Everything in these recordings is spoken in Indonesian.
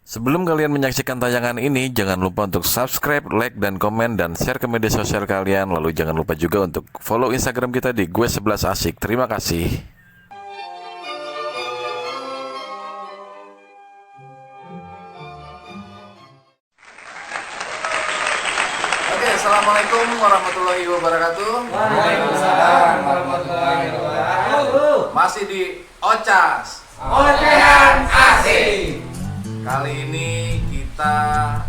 Sebelum kalian menyaksikan tayangan ini, jangan lupa untuk subscribe, like, dan komen, dan share ke media sosial kalian. Lalu jangan lupa juga untuk follow Instagram kita di gue11asik. Terima kasih. Oke, assalamualaikum warahmatullahi wabarakatuh. Waalaikumsalam warahmatullahi wabarakatuh. Masih di Ocas. Ocehan Asik. Kali ini kita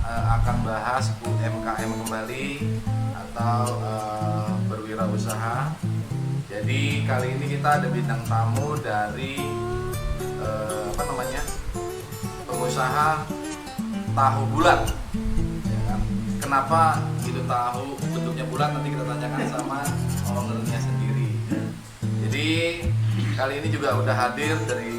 akan bahas UMKM kembali atau berwirausaha. Jadi kali ini kita ada bintang tamu dari pengusaha tahu bulat. Ya kan? Kenapa itu tahu bentuknya bulat, nanti kita tanyakan sama ownernya sendiri. Jadi kali ini juga udah hadir dari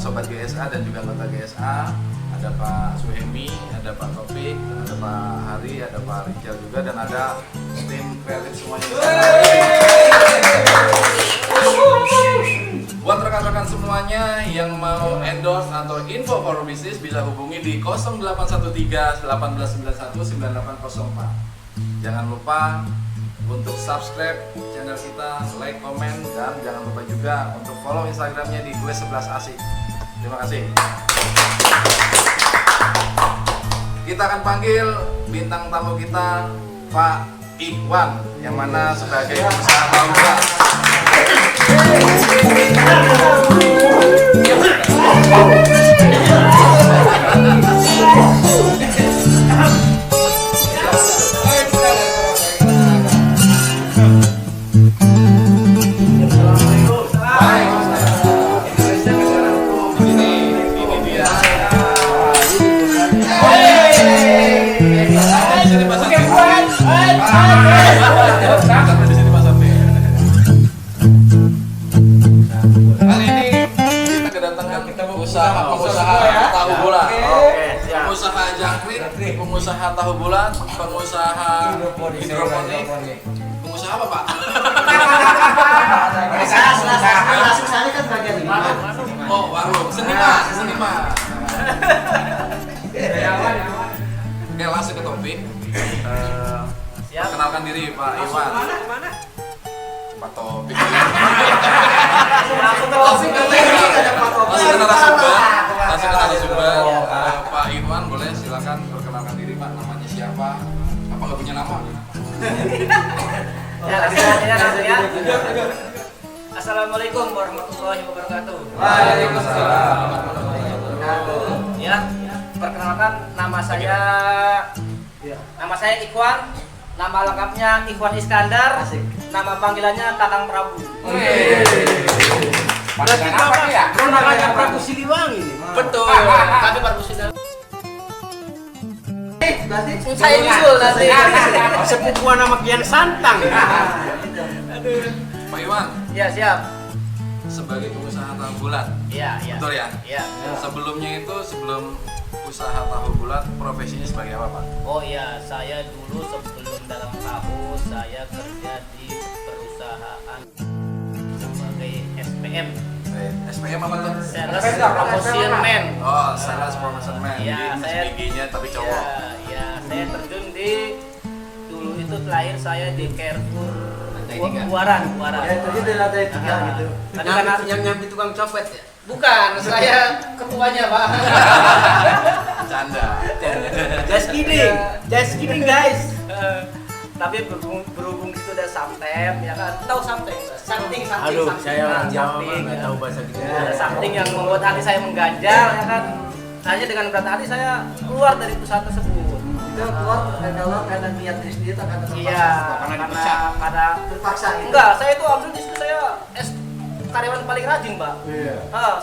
Sobat GSA dan juga anggota GSA. Ada Pak Suhemi, ada Pak Topik, ada Pak Hari, ada Pak Rijal juga, dan ada tim kreatif semuanya. Buat rekan-rekan semuanya yang mau endorse atau info for business bisa hubungi di 0813 1891 9804. Jangan lupa untuk subscribe channel kita, like, komen, dan jangan lupa juga untuk follow Instagramnya di gue11asik. Terima kasih. Kita akan panggil bintang tamu kita, Pak Ikhwan, yang mana sebagai pengusaha tahu bulat. Kali ini kita kedatangan pengusaha tahu bulat, pengusaha jangkrik, pengusaha tahu bulat, pengusaha hidroponik, pengusaha apa Pak? Saya kan bagian ini. Oh, warung, seniman. Oke, langsung ke topik. Perkenalkan diri Pak Iwan. Pak Topik. Langsung ke narasumber. Pak Iwan, boleh silakan perkenalkan diri Pak. Namanya siapa? Apa nggak punya nama? Ya. Assalamualaikum warahmatullahi wabarakatuh. Waalaikumsalam. Ya, perkenalkan nama saya Ikhwan. Nama lengkapnya Ikhwan Iskandar. Nama panggilannya Kakang Prabu. Berarti apa ya? Namanya Prabu Siliwangi ini. Betul. Kami Prabu Siliwangi. Berarti Saya nyusul nanti. sepupuan nama Kian Santang. Pak Iwan, Ya, siap. sebagai pengusaha tahu bulat, Iya. betul ya? Iya. Sebelum usaha tahu bulat, profesinya sebagai apa Pak? Oh iya, saya dulu sebelum dalam tahu saya kerja di perusahaan sebagai SPM. SPM apa tuh? Sales Promotion Man. Oh, Sales Promotion Man. Iya, Jadi tingginya tapi cowok. Ya, saya terjun di dulu itu terakhir saya di Carrefour Buaran. Ya, tadi di lantai 3 gitu. Tadi karena Yang nyampi tukang copet ya. bukan, saya ketuanya, Pak. Canda. Just kidding guys. Tapi berhubung itu udah samtem, ya kan? Tahu samtem? Something. Aduh, saya orang Jawa something. nggak tahu bahasa gitu. Ada something yang membuat hati saya mengganjal, ya kan? Hanya dengan berat hati saya keluar dari perusahaan tersebut. Itu keluar karena niat diri sendiri atau karena Iya, karena terpaksa gitu. enggak, saya itu alhamdulillah di situ saya karyawan paling rajin, Pak. Iya.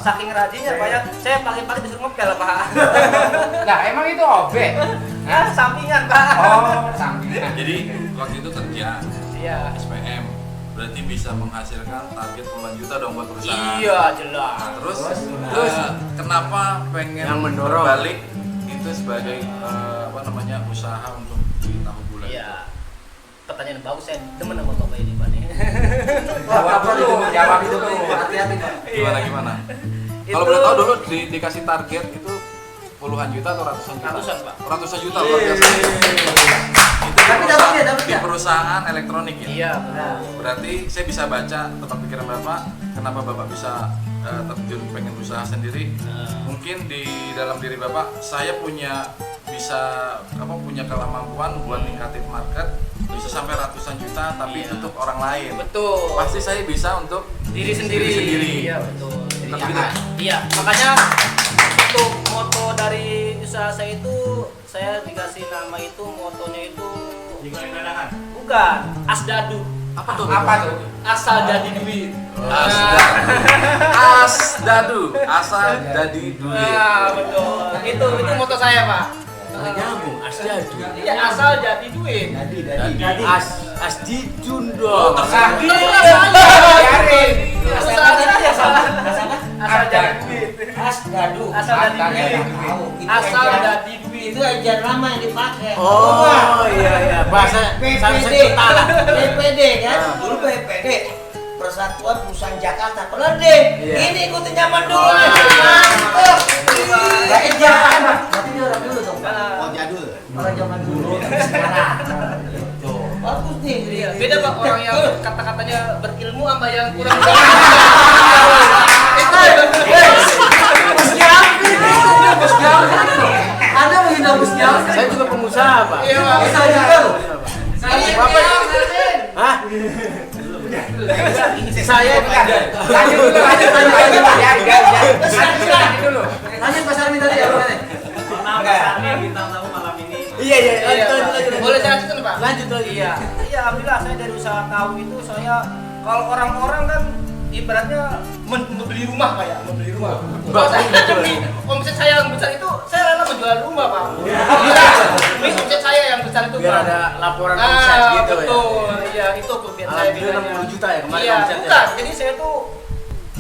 Saking rajinnya, Pak ya, saya pagi-pagi disuruh ngepel, Pak. Lah emang itu obet? Sampingan, Pak. Oh, sampingan. Jadi waktu itu kerja Iya. SPM, berarti bisa menghasilkan target puluhan juta dong buat perusahaan. Iya, jelas. Nah, terus kenapa pengen Yang mendorong. berbalik itu sebagai usaha untuk di tahu bulat? Iya. Pertanyaan bagus, saya demen sama Bapak ini, Pak nih. Jawab dulu, jawab dulu. Hati-hati Pak. Gimana? Kalau boleh tahu dulu dikasih target itu puluhan juta atau ratusan juta? Ratusan, Pak. Ratusan juta luar biasa. Itu Tapi dapatnya, di perusahaan elektronik ya. Iya. Nah, Berarti saya bisa baca tentang pikiran Bapak, kenapa Bapak bisa terjun pengen usaha sendiri. Mungkin di dalam diri Bapak, saya punya punya kemampuan buat ningkatin market bisa sampai ratusan juta, tapi Iya. untuk orang lain. Betul. Pasti saya bisa untuk diri sendiri. Iya, betul. Tapi gitu. Iya, makanya untuk moto dari usaha saya itu saya dikasih nama itu, motonya itu bukan Asdadu. Apa tuh? Asal jadi duit. Asdadu, asal jadi duit. Nah, betul. Itu moto saya, Pak. Nyambung, asdadu. Iya, asal jadi duit. jadi. Asdidun dong. Asal jadi duit. Asdadu. Asal jadi duit. Asal jadi duit. Itu aja nama yang dipakai. Oh iya, bahasa PPD. Sansekerta lah. PPD kan? Dulu PPD. Persatuan Perusahaan Jakarta. Pernah deh. Ini ikutin zaman dulu. Mantap. Gak ejakan. Berarti dia orang dulu dong. Jadul. Orang zaman dulu. Sekarang. Bagus nih. Iya, beda Pak orang yang kata-katanya berilmu sama yang kurang. Anda menghina Gus Jamil. Saya juga pengusaha, Pak. Iya, Pak. Saya juga loh. Bapak. Hah? Saya Lanjut Mas Armin tadi ya. Iya. Lanjut. Boleh saya lanjutkan Pak? Lanjut lagi. Iya, alhamdulillah saya dari usaha tahu itu saya kalau orang-orang kan ibaratnya membeli rumah kayak membeli rumah. Kalau saya demi omset saya yang besar itu saya rela menjual rumah Pak. Demi omset saya yang besar itu Biar Pak. ada laporan omset gitu ya. Betul, iya itu biar saya Alhamdulillah bilangnya. 60 juta ya kemarin Iya, omsetnya. bukan. Jadi saya tuh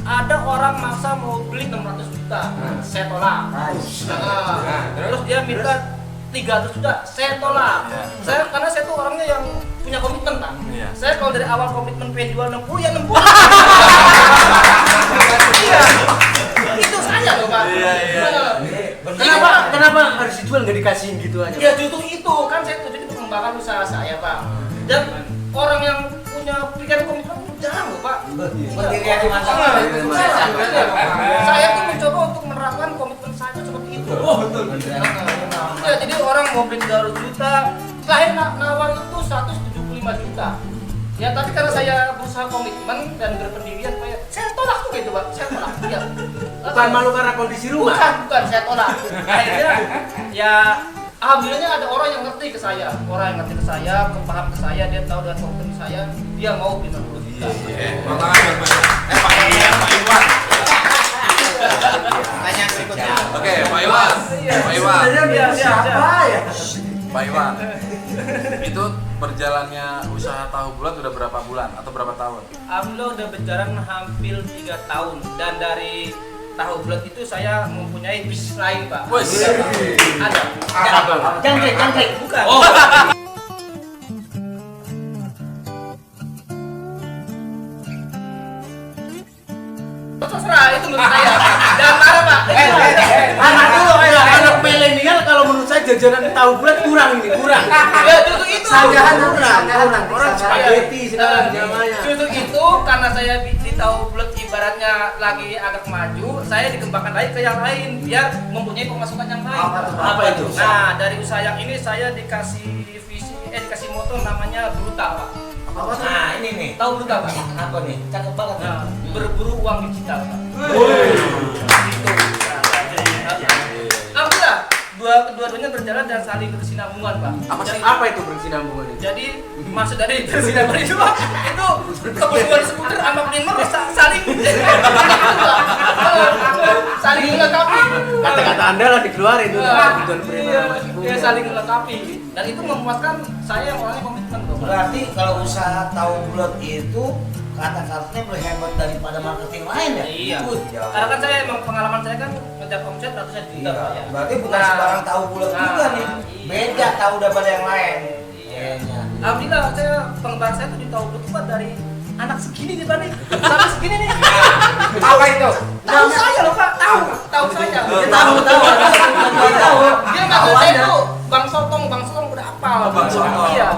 ada orang maksa mau beli 600 juta, saya tolak. Terus dia minta 300 juta, saya tolak. Karena saya tuh orangnya yang punya komitmen Pak. Iya. Saya kalau dari awal komitmen pengen jual 60 ya 60. Iya. Itu saya loh Pak. Iya. Kenapa harus dijual nggak dikasihin gitu aja? Ya justru itu kan saya tujuan itu mengembangkan usaha saya Pak. Dan orang yang punya pikiran komitmen itu jarang loh Pak. Berdiri aja mantap. Saya tuh mencoba untuk menerapkan komitmen saya seperti itu. Oh betul. Ya jadi orang mau beli 300 juta, klien nawar itu 175 juta. Ya tapi karena saya berusaha komitmen dan berpendirian, saya tolak tuh gitu Pak. Saya tolak. Ya. Bukan malu karena kondisi rumah. Bukan, saya tolak. Akhirnya ya alhamdulillahnya ada orang yang ngerti ke saya, paham ke saya, dia tahu dengan komitmen saya, dia mau beli 60 juta. Pak Iwan. Tanya berikutnya. Oke, Pak Iwan. Pak Iwan. Sebenarnya siapa ya? Pak Iwan. Itu berjalannya usaha tahu bulat udah berapa bulan atau berapa tahun? Alhamdulillah udah berjalan hampir 3 tahun dan dari tahu bulat itu saya mempunyai bisnis lain Pak. Wes. Ada. Jangkrik. Bukan. Terserah itu menurut saya. Jangan marah Pak. Anak milenial kalau menurut saya jajanan tahu bulat kurang. Ya justru itu. Sanggahan Orang Sanggahan. spaghetti sekarang namanya. Justru itu karena saya di tahu bulat ibaratnya lagi agak maju, saya dikembangkan lagi ke yang lain biar mempunyai pemasukan yang lain. Apa itu? Nah dari usaha yang ini saya dikasih dikasih moto namanya brutal Pak. Apa tuh? Nah ini nih. Tahu brutal Pak? Apa nih? Cakep banget. Nah, berburu uang digital Pak. Alhamdulillah kedua-duanya berjalan dan saling bersinambungan Pak. Apa itu bersinambungan ini? Jadi maksud dari bersinambungan itu Pak, itu kebutuhan skuter sama primer saling saling melengkapi. Kata-kata Anda lah dikeluarin itu. Iya, saling melengkapi dan itu memuaskan saya yang orangnya komitmen loh. Pak. Berarti kalau usaha tahu bulat itu kata-katanya lebih hebat daripada marketing lain ya? Iya. Karena kan saya emang pengalaman saya kan ngejar omset ratusan juta Iya. Pak ya. Berarti bukan sebarang tahu bulat juga nih. iya. Beda tahu daripada yang lain. Iya. Alhamdulillah saya pengembangan saya tuh di tahu bulat Pak dari anak segini nih Pak nih. Sampai segini nih. Apa itu? Tahu saya loh Pak, tahu tahu saja. Dia tahu. Dia manggil saya tuh Bang Sotong udah apal. Bang Sotong. Iya.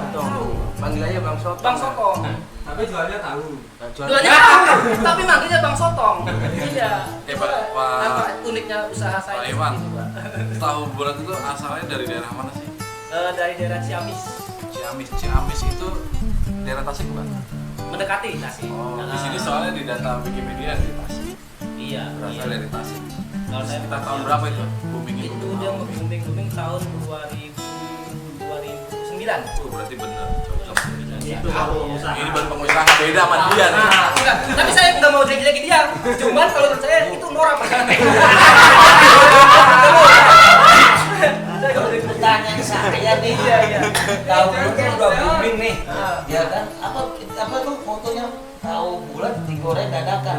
Panggil aja Bang Sotong. Bang Sotong. Tapi jualnya tahu. Jualnya tahu, tapi manggilnya Bang Sotong. Iya. Pak, Apa uniknya usaha saya? Pak Iwan. Gitu, Pak. Tahu bulat itu asalnya dari daerah mana sih? Dari daerah Ciamis, Ciamis itu daerah Tasik, Pak. mendekati Tasik. Oh, di sini soalnya di data Wikipedia di Tasik. Iya. Berasal dari Tasik. Kalau saya Sekitar tahun berapa itu? Booming itu dia booming tahun 2009. Berarti bener. Cocok. Itu baru usaha. Ini baru pengusaha beda sama dia nih. Enggak, tapi saya nggak mau jelek-jelekin dia. Cuman kalau menurut saya itu norak Pak. Pertanyaan saya nih, tahu bulat kan udah booming nih, ya kan? Apa tuh fotonya tahu bulat digoreng dadakan.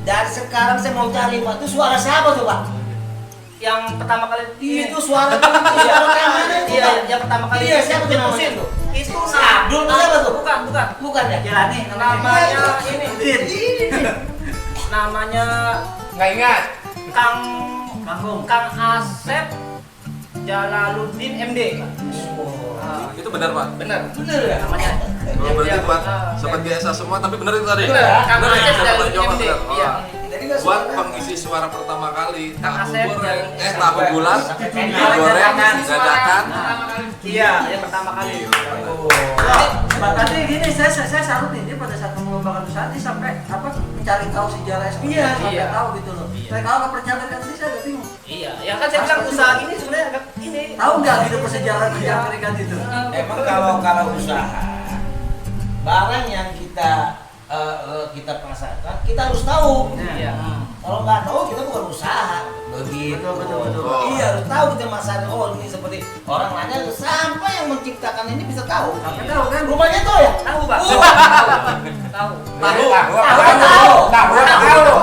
Dan sekarang saya mau cari Pak, itu suara siapa tuh Pak? Yang pertama kali Itu suara suara mana itu? Iya, yang pertama kali Iya, siapa tuh namanya diputusin. tuh? Itu Si Abdul tuh siapa tuh? Bukan. Bukan ya? Jalani Namanya ini. Namanya Nggak ingat. Kang Asep Jalaluddin MD. Itu benar, Pak. Benar. Bener ya? Namanya. Oh, berarti Dia- Pak ah, sobat GSA semua tapi benar itu tadi. Benar. Kang Benar ya? Asep Benar, Jalaluddin jawab, MD. benar. Iya. Oh. Jadi nggak Buat suara. pengisi suara pertama kali Kang tahu Asep goreng, dan- tahu bulat, digoreng, dadakan. Iya, yang pertama kali. Pak, tadi gini saya salut nih, dia pada saat mengembangkan usaha dia sampai apa mencari tahu sejarah seperti Iya, sampai iya. tahu gitu loh. Iya. Saya kalau nggak percaya kan saya agak bingung. Iya, ya kan saya bilang usaha ini sebenarnya agak ini. Tahu nggak gitu persejaraan kerja mereka itu? Emang kalau usaha barang yang kita pasarkan kita harus tahu. Iya. Kalau nggak tahu kita bukan usaha. Begitu. Betul. Iya harus tahu kita masarin. Oh ini seperti orang nanya sampai yang menciptakan ini bisa tahu. Sampai tahu kan? Rumahnya tahu ya? Tahu, Pak. Oh. Tahu.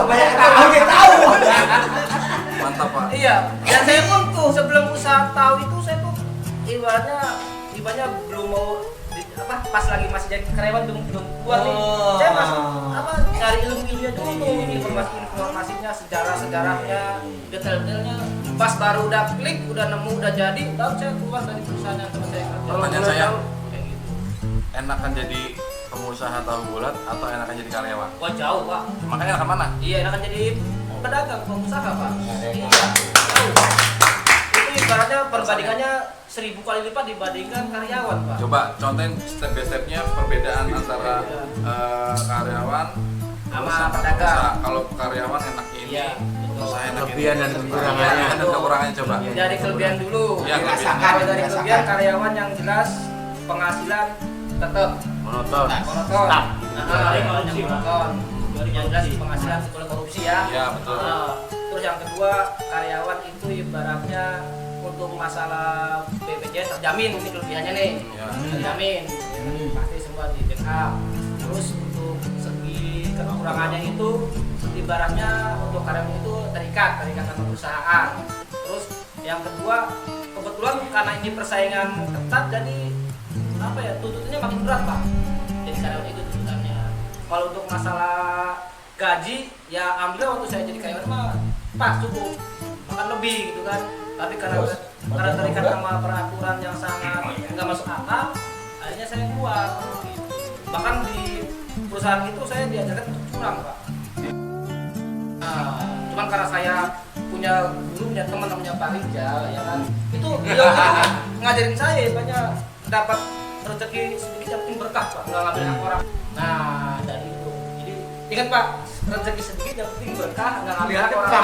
Banyak tahu dia tahu. Mantap, Pak. Iya, dan saya pun tuh sebelum usaha tahu itu saya tuh ibaratnya belum mau pas lagi masih jadi karyawan belum keluar nih. Saya masuk cari ilmunya dulu tuh, informasinya, sejarahnya, detailnya. Pas baru udah klik, udah nemu, udah jadi, baru saya keluar dari perusahaan yang tempat saya kerja. Pertanyaan saya, kayak gitu. enakan jadi pengusaha tahu bulat atau enakan jadi karyawan? Wah jauh Pak. Makanya enakan mana? Iya, enakan jadi pedagang, pengusaha Pak. Iya, jauh. Itu ibaratnya perbandingannya 1000 kali lipat dibandingkan karyawan Pak. Coba contohin step by stepnya perbedaan antara karyawan Sama pedagang. Kalau karyawan enak ini, Iya, betul. usaha enak Kelebihan ini. dan kekurangannya. Kelebihan dan kekurangannya coba. Dari kelebihan dulu. Ya, Kalau dari kelebihan karyawan yang jelas penghasilan tetap Monoton. monoton. Monoton. Yang jelas penghasilan sekolah korupsi ya. Iya, betul. Terus yang kedua karyawan itu ibaratnya untuk masalah BPJS terjamin, ini kelebihannya nih. Ya. Terjamin. Pasti semua di backup. Terus untuk segi kekurangannya itu ibaratnya untuk karyawan itu terikat sama perusahaan. Terus yang kedua kebetulan karena ini persaingan ketat jadi apa ya tuntutannya makin berat Pak. Jadi karyawan itu tuntutannya. Kalau untuk masalah gaji ya alhamdulillah waktu saya jadi karyawan mah pas cukup bahkan lebih gitu kan. Tapi karena terikat sama peraturan yang sangat nggak masuk akal, akhirnya saya keluar. Gitu. Bahkan di perusahaan itu saya diajarkan untuk curang Pak. Nah, cuman karena saya punya teman namanya Pak Rijal ya kan, itu beliau itu ngajarin saya banyak dapat rezeki sedikit yang penting berkah Pak, nggak ngambil hak orang. Nah dari itu, jadi ingat Pak, rezeki sedikit yang penting berkah, nggak ngambil hak orang.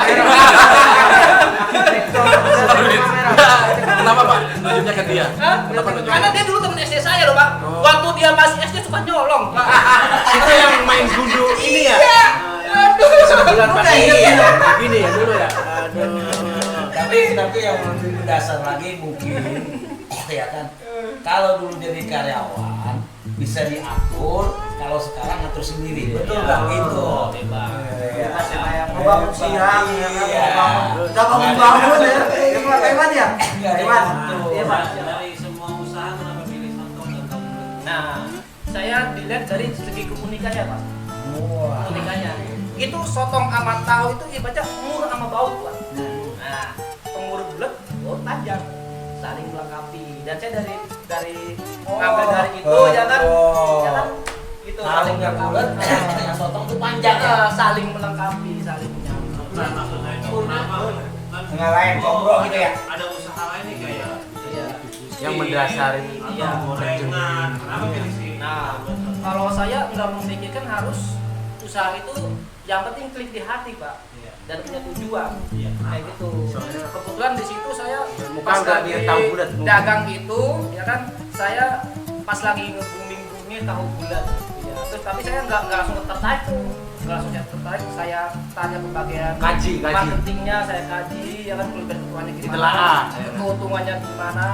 Kenapa, Pak? Nunjuknya ke dia. Hah? Kenapa nunjuknya? Karena dia dulu temen SD saya loh Pak. Waktu dia masih SD suka nyolong Pak. Itu yang main gundu ini ya? Iya. Aduh. Sebulan pasti gini ya dulu ya. Aduh. Tapi yang lebih mendasar lagi mungkin ya kan. Kalau dulu jadi karyawan bisa diatur, kalau sekarang ngatur sendiri. Betul nggak gitu? Masih kayak membangun siang ya kan, udah bangun ya. Gimana ya? Gimana? Iya Pak. Dari semua usaha kenapa pilih Sotong dan Tahu Bulat? Nah, saya dilihat dari segi keunikannya Pak. Keunikannya. itu sotong sama tahu itu ibaratnya mur sama bau Pak. Nah, pemur bulat, bau tajam, saling melengkapi. Dan saya dari ngambil dari itu ya kan itu Saling nggak bulat, yang sotong tuh panjang ya. saling melengkapi, saling menyambung. Nah, maksud saya itu kenapa? Kan Ngalahin komro gitu ya. ada usaha lain nih kayak Iya. Yang mendasari atau gorengan. Kenapa pilih sih? Nah, kalau saya nggak memikirkan harus usaha itu yang penting klik di hati Pak Iya. dan punya tujuan Iya. kayak gitu. Kebetulan di situ saya Muka pas nggak lagi dia tahu bulat, muka. dagang itu ya kan saya pas lagi nge-booming tahu bulat. Ya, terus tapi saya nggak langsung tertarik tuh. Nggak langsung tertarik, saya tanya ke bagian Kaji. marketingnya, saya kaji ya kan keuntungannya gimana, Ditelaah. keuntungannya gimana,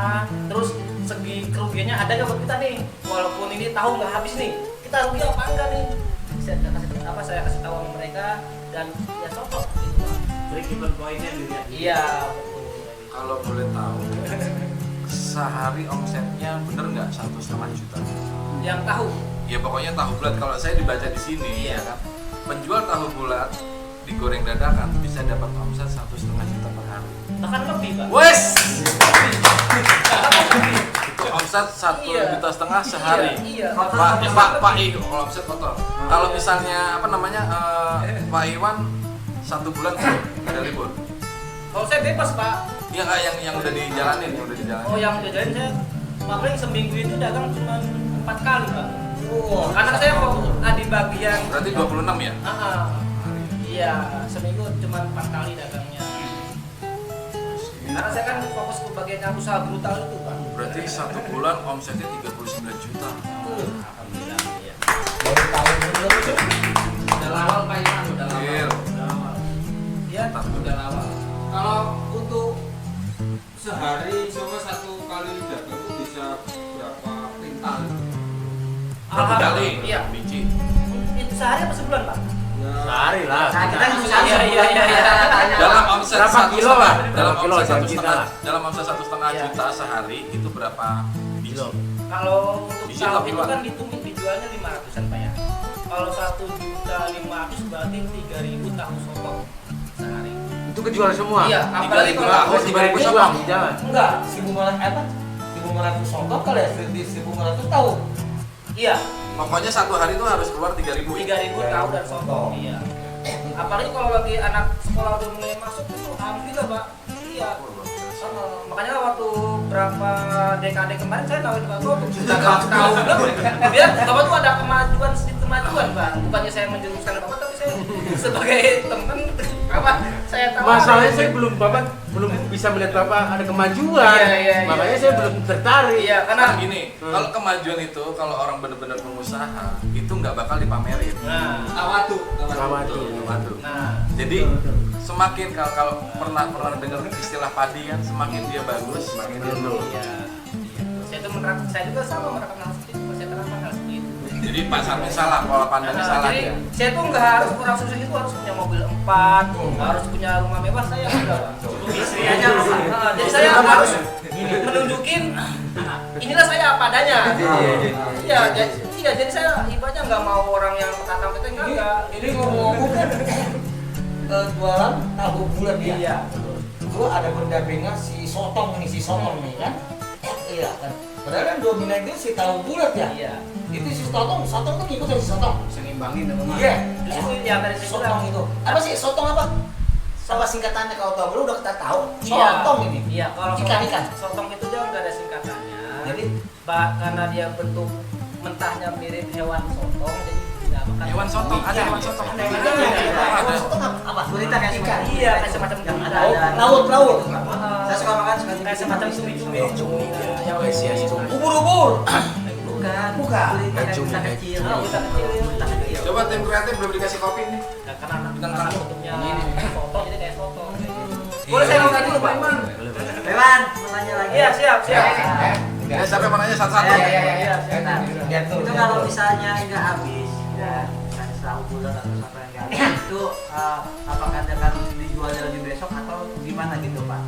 terus segi kerugiannya ada nggak buat kita nih, walaupun ini tahu nggak habis nih, kita rugi apa enggak nih, saya kasih tahu sama mereka dan ya cocok gitu. Break even point-nya dilihat. Iya betul. Kalau boleh tahu, sehari omsetnya bener nggak 1,5 juta? Yang tahu Ya pokoknya tahu bulat. Kalau saya dibaca di sini, Iya. ya kan, penjual tahu bulat digoreng dadakan bisa dapat omset 1,5 juta per hari. bahkan lebih Pak. Wes, Bahkan lebih. omset 1,5 Iya. juta sehari. Iya. Pak Iwan, kalau omset kotor. Kalau misalnya apa namanya Pak Iwan 1 bulan nggak ada libur. Kalau saya bebas Pak. Ya nggak yang udah dijalanin, yang udah dijalanin. Oh yang jajan saya paling seminggu itu dagang cuma 4 kali Pak. Wah, Karena saya mau di bagian Berarti 26 ya? Iya, seminggu cuma 4 kali dagangnya. Karena saya kan fokus ke bagian yang usaha brutal itu Pak. Berarti 1 bulan omsetnya 39 juta. Alhamdulillah. Iya. dari tahun bulat itu. Udah lawal Pak Iwan, udah lawal. Iya. Iya. Udah lawal. Kalau untuk sehari sama 1 kali dagang itu bisa berapa kuintal? Berapa kali? Iya. Biji. Itu sehari apa sebulan Pak? Sehari lah. Nah, kita kan usaha Iya, iya, sebulan. iya, iya. Dalam omset Berapa satu kilo, Pak? setengah- Dalam Berapa kilo omset dalam 1,5 kita lah? dalam omset 1,5 Iya. juta sehari itu berapa biji? Kalau untuk Biji tahu apa, itu Pak? kan dijualnya 500-an Pak ya. Kalau 1.500.000 berarti 3.000 tahu sotong sehari. Itu kejual semua? Iya, apalagi 3.000 kalau tahu, 3.000 Besok, doang di jalan. Enggak, 1.500 sotong kali ya, 1.500 tahu. Iya, Pokoknya satu hari itu harus keluar 3.000. 3.000 tahu dan sotong. Iya. Apalagi kalau lagi anak sekolah udah mulai masuk itu alhamdulillah Pak. Iya. Makanya waktu berapa dekade kemarin saya nawarin Bapak untuk dagang tahu biar Bapak tuh ada kemajuan sedikit kemajuan Pak. Bukannya saya menjerumuskan Bapak tapi saya sebagai teman apa saya tahu. Masalahnya saya belum bisa melihat Bapak ada kemajuan. Iya. Makanya saya belum tertarik. Iya karena Karena gini, kalau kemajuan itu kalau orang benar-benar pengusaha itu nggak bakal dipamerin. Tawadu. Waduh. nah Jadi semakin kalau pernah dengar istilah padi kan, semakin dia bagus, semakin dia turun. iya. Saya itu saya juga sama menerapkan hal seperti itu. Saya terapkan hal seperti itu. Jadi pasarnya salah, pola pandangnya salah Jadi ya. saya tuh nggak harus orang sukses itu harus punya mobil 4, harus punya rumah mewah saya enggak. Istri aja. Jadi saya harus menunjukin inilah saya apa adanya. Iya, jadi saya ibaratnya nggak mau orang yang kata-kata kita enggak. Ini ngomong-ngomong kan jualan tahu bulat ya. Iya. Gua ada pendampingan si Sotong nih kan. Iya kan. Padahal kan dominan itu si tahu bulat ya. Iya. Itu si Sotong tuh ngikutin si Sotong. Bisa ngimbangin teman-teman. Iya. Justru ya dari saya bilang. Sotong itu. Apa sih Sotong apa? Sama singkatannya kalau tahu bulat udah kita tahu. Iya. Sotong ini. Iya, kalau Ikan. sotong itu dia nggak ada singkatannya. Jadi karena dia bentuk mentahnya mirip hewan sotong, jadi dinamakan Hewan sotong, ada hewan sotong. Ada. hewan sotong apa? Gurita kayak Ikan. Iya, kayak semacam gurita. Laut. Saya suka makan suka Kayak semacam cumi-cumi. Yang Ubur-ubur. Bukan. Bukan. Gurita kecil. gurita kecil. Coba tim kreatif belum dikasih kopi nih. Nah, karena Tentang bentuknya sotong, jadi kayak sotong. Boleh saya ngomong dulu Pak? Hewan, mau nanya lagi. Iya, siap. Ya, siapa mau nanya satu-satu? Iya. Lihat tuh. Itu kalau misalnya nggak habis, ya misalnya selalu bulan atau apa yang nggak habis, itu apakah akan dijualnya lagi besok atau gimana gitu Pak?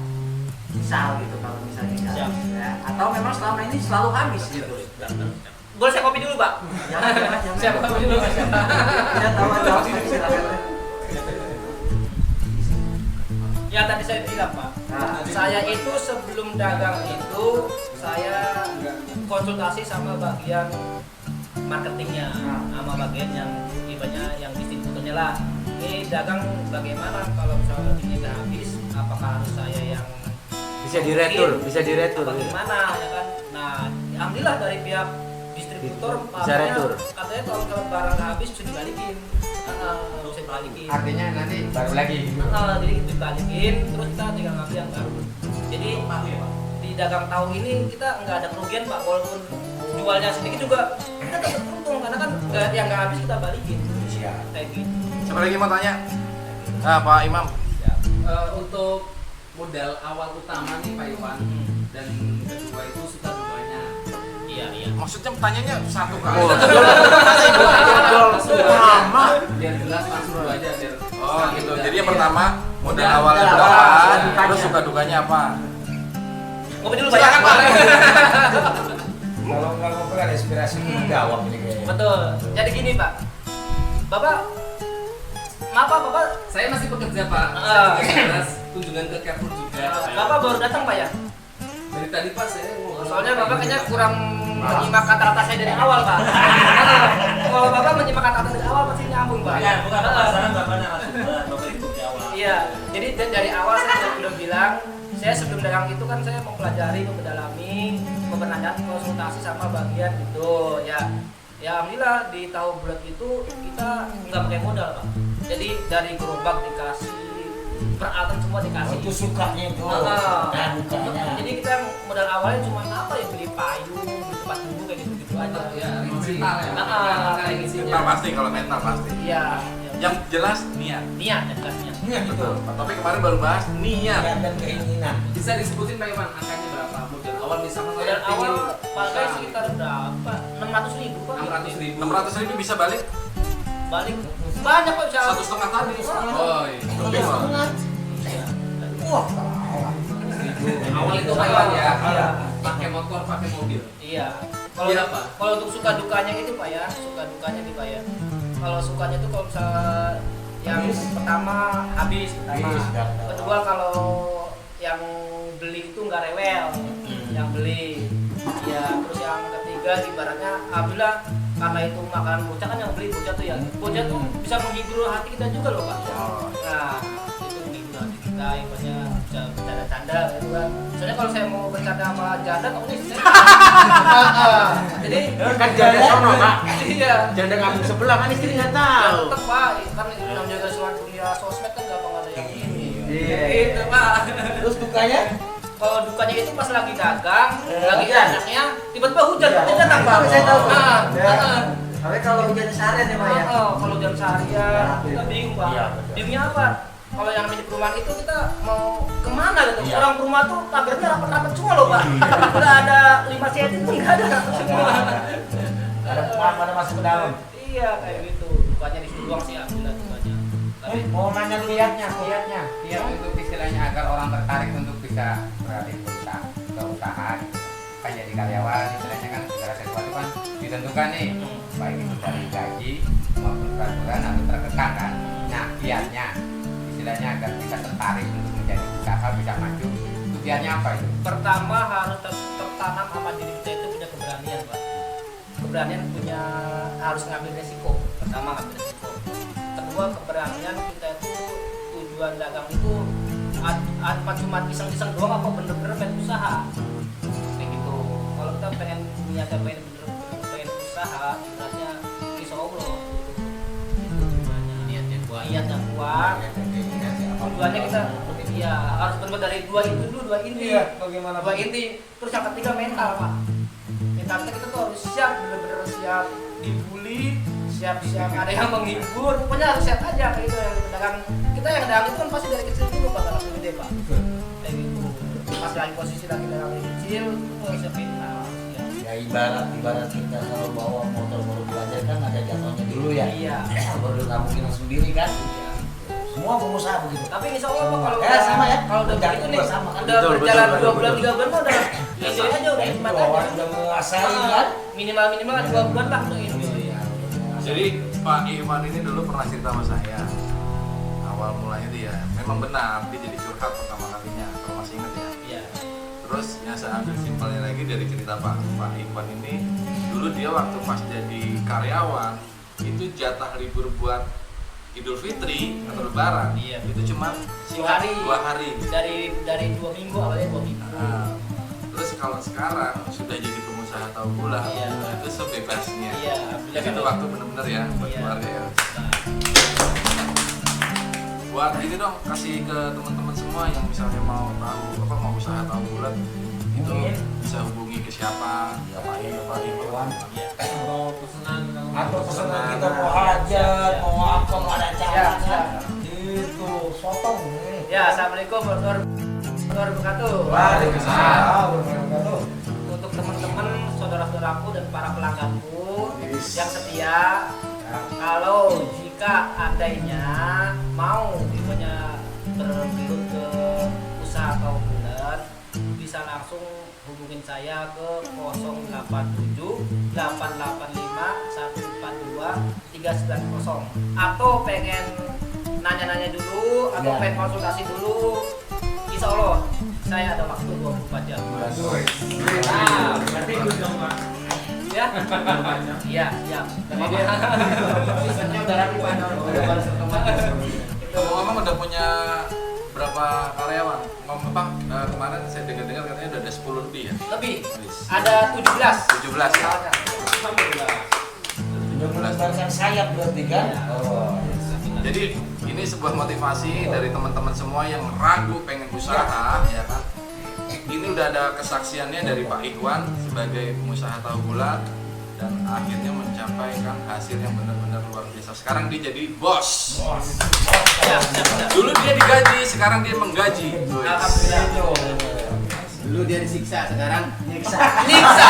Misal gitu kalau misalnya nggak Siap. habis, ya. Atau memang selama ini selalu habis gitu. Boleh saya kopi dulu Pak? Jangan. Siap kopi dulu Mas. Ya tahu aja silakan. Ya tadi saya bilang Pak, saya itu sebelum dagang itu saya konsultasi sama bagian marketingnya, sama bagian yang ibaratnya yang distributornya lah. Ini dagang bagaimana kalau misalnya ini nggak habis, apakah harus saya yang Bisa diretur. Bagaimana ya kan? Nah, alhamdulillah dari pihak distributor Bisa retur. katanya kalau barang nggak habis bisa dibalikin. Bisa dibalikin. Artinya nanti baru lagi. Jadi itu dibalikin, terus kita tinggal ngambil yang baru. Jadi di dagang tahu ini kita nggak ada kerugian Pak, walaupun jualnya sedikit juga kita tetap untung karena kan yang nggak habis kita balikin. Kayak gitu. Siapa lagi mau tanya? Nah, Pak Imam. Untuk modal awal utama nih Pak Iwan dan kedua itu suka dukanya. Iya. Maksudnya pertanyaannya satu kali. Biar jelas langsung aja biar. Oh gitu. Jadi yang pertama modal awalnya berapa? Terus suka dukanya apa? Ngopi dulu Pak. Ya? Silakan Pak. Kalau nggak ngobrol ada inspirasi jawab ini kayaknya. Betul. Jadi gini Pak, Bapak, maaf Pak, Bapak, Saya masih bekerja Pak. Saya juga jelas kunjungan ke Carrefour juga. Bapak baru datang Pak ya? Dari tadi Pak saya ngobrol. Soalnya Bapak kayaknya kurang menyimak kata-kata saya dari awal Pak. Kalau Bapak menyimak kata-kata dari awal pasti nyambung Pak. Ya, bukan pemasaran bapaknya langsung bapak ikut di awal. Iya, jadi dari awal saya sudah bilang, saya sebelum dagang itu kan saya mempelajari, memperdalami, mempertanyakan konsultasi sama bagian itu ya. Ya alhamdulillah di tahu bulat itu kita nggak pakai modal Pak. Jadi dari gerobak dikasih, peralatan semua dikasih. Itu sukanya itu. Dukanya. Jadi kita modal awalnya cuma apa ya, beli payung, beli tempat duduk kayak gitu-gitu aja. Ya, mental ya. Kayak gitu. Mental pasti, kalau mental pasti. Iya. Yang jelas niat. Niat ya jelasnya. Betul. Pak Topik kemarin baru bahas niat. Niat dan keinginan. Bisa disebutin Pak Iwan angkanya berapa modal awal misalkan Modal saya awal ingin pakai sekitar berapa? 600.000 Pak. 600.000. 600.000 bisa balik? Balik banyak Pak, bisa 1,5 tadi. Oh iya. Wah, Awal itu Pak Iwan ya. Iya. Pakai motor, pakai mobil. Iya. Kalau Iya, Pak. kalau untuk suka dukanya itu Pak ya, suka dukanya nih Pak ya. Kalau sukanya itu kalau misalnya yang pertama habis, kedua kalau yang beli itu nggak rewel, yang beli. Ya, terus yang ketiga ibaratnya alhamdulillah karena itu makanan bocah kan, yang beli bocah tuh ya. Bocah tuh bisa menghibur hati kita juga loh Pak. Nah, itu menghibur hati kita, ibaratnya bisa bercanda-canda gitu kan. Soalnya kalau saya mau bercanda sama janda takutnya istri saya. Jadi Kan janda sono, Pak. iya. Janda kampung sebelah kan istri nggak tahu. Tetep Pak, kan yang jaga suara dunia sosmed kan gampang ada yang ini. Iya. Gitu Pak. terus dukanya? Kalau dukanya itu pas lagi dagang, lagi enaknya, tiba-tiba hujan datang Pak. Saya tahu. Tapi kalau hujan seharian ya Pak ya. Kalau hujan seharian, kita bingung Pak. Iya, betul. Bingungnya apa? Kalau yang namanya perumahan itu kita mau kemana gitu? Iya. Orang perumahan tuh pagarnya rapat-rapat semua loh Pak. Udah ada 5 cm pun nggak ada semua. Pada masuk ke dalam. Iya kayak gitu. Dukanya di situ doang sih, alhamdulillah dukanya. Tapi Mau nanya liatnya. Niat untuk istilahnya agar orang tertarik untuk bisa beralih ke usaha kan jadi karyawan istilahnya kan segala sesuatu kan ditentukan nih baik itu dari gaji maupun peraturan atau terkekang kan. Nah kiatnya istilahnya agar bisa tertarik untuk menjadi usaha bisa maju itu kiatnya apa itu? pertama harus tertanam sama diri kita itu punya keberanian Pak. Keberanian punya, harus ngambil resiko. Pertama ngambil resiko. Kedua keberanian kita itu tujuan dagang itu apa cuma iseng-iseng doang apa bener-bener pengen usaha. Kayak gitu. Kalau kita pengen niatnya pengen bener-bener pengen usaha, ibaratnya insya Allah. Niatnya kuat. Niat yang kuat. Tujuannya kita iya harus benar dari dua itu dulu, dua inti. Bagaimana? Dua inti. Terus yang ketiga mental Pak. Mental kita tuh harus siap, bener-bener siap dibully, siap-siap ada yang menghibur, pokoknya harus siap aja kayak gitu. Yang dagang kita yang dagang itu kan pasti dari kecil dulu Pak, dalam gede Pak. Kayak gitu. Pas lagi posisi lagi dagang dari kecil, harus siap mental. Siap. Ya ibarat kita kalau bawa motor baru belajar kan ada jatuhnya dulu ya. Iya. Baru nggak mungkin langsung sendiri kan. Semua pengusaha begitu. Tapi insya Allah Pak kalau Ya, sama ya. kalau udah Udah begitu nih, sama kan. udah Betul, berjalan betul, 2 bulan betul. 3 bulan mah udah enjoy aja, udah nikmat aja. Udah menguasai kan. Minimal 2 bulan lah udah enjoy. Jadi Pak Iman ini dulu pernah cerita sama saya. awal mulanya itu ya memang benar dia jadi curhat pertama kalinya, kalau masih ingat ya. Iya. Terus yang saya ambil simpelnya lagi dari cerita Pak Iwan ini, dulu dia waktu pas jadi karyawan itu jatah libur buat Idul Fitri atau Lebaran, Iya. itu cuma 2 hari. Dari 2 minggu awalnya 2 minggu. Nah, terus kalau sekarang sudah jadi pengusaha tahu bulan, Iya. itu sebebasnya. Iya. Jadi itu waktu bener-bener ya buat Iya. keluarga ya. Buat ini dong, kasih ke teman-teman semua yang misalnya mau tahu apa mau usaha tahu bulan itu bisa hubungi ke siapa? Pak Iwan. Mau pesanan Atau pesanan kita mau hajat, mau apa, mau ada acara Siap, siap. itu sotong nih. Ya, assalamualaikum warahmatullahi wabarakatuh. Waalaikumsalam warahmatullahi. Untuk teman-teman, saudara-saudaraku dan para pelangganku yang setia, kalau jika andainya mau punya bergelut ke usaha atau bulan, bisa langsung hubungin saya ke 087 885 142 390 atau pengen nanya-nanya dulu atau Ya. pengen konsultasi dulu, insya Allah saya ada waktu 24 jam. Nah, berarti itu dong Pak. ya, iya, iya. Jadi dia sistemnya udah rapi Pak. Udah balas otomatis. Ngomong-ngomong udah punya berapa karyawan? Ngomong Pak, kemarin saya dengar-dengar katanya udah ada 10 lebih ya? Lebih, ada 17. 17 ya? Alhamdulillah. Sudah menebarkan sayap berarti kan? Oh. Jadi ini sebuah motivasi dari teman-teman semua yang ragu pengen usaha, ya kan? Ini udah ada kesaksiannya dari Pak Iwan sebagai pengusaha tahu bulat dan akhirnya mencapaikan hasil yang benar-benar luar biasa. Sekarang dia jadi bos. Ya, ya. Dulu dia digaji, sekarang dia menggaji. Alhamdulillah. Dulu dia disiksa, sekarang Nyiksa. Niksa.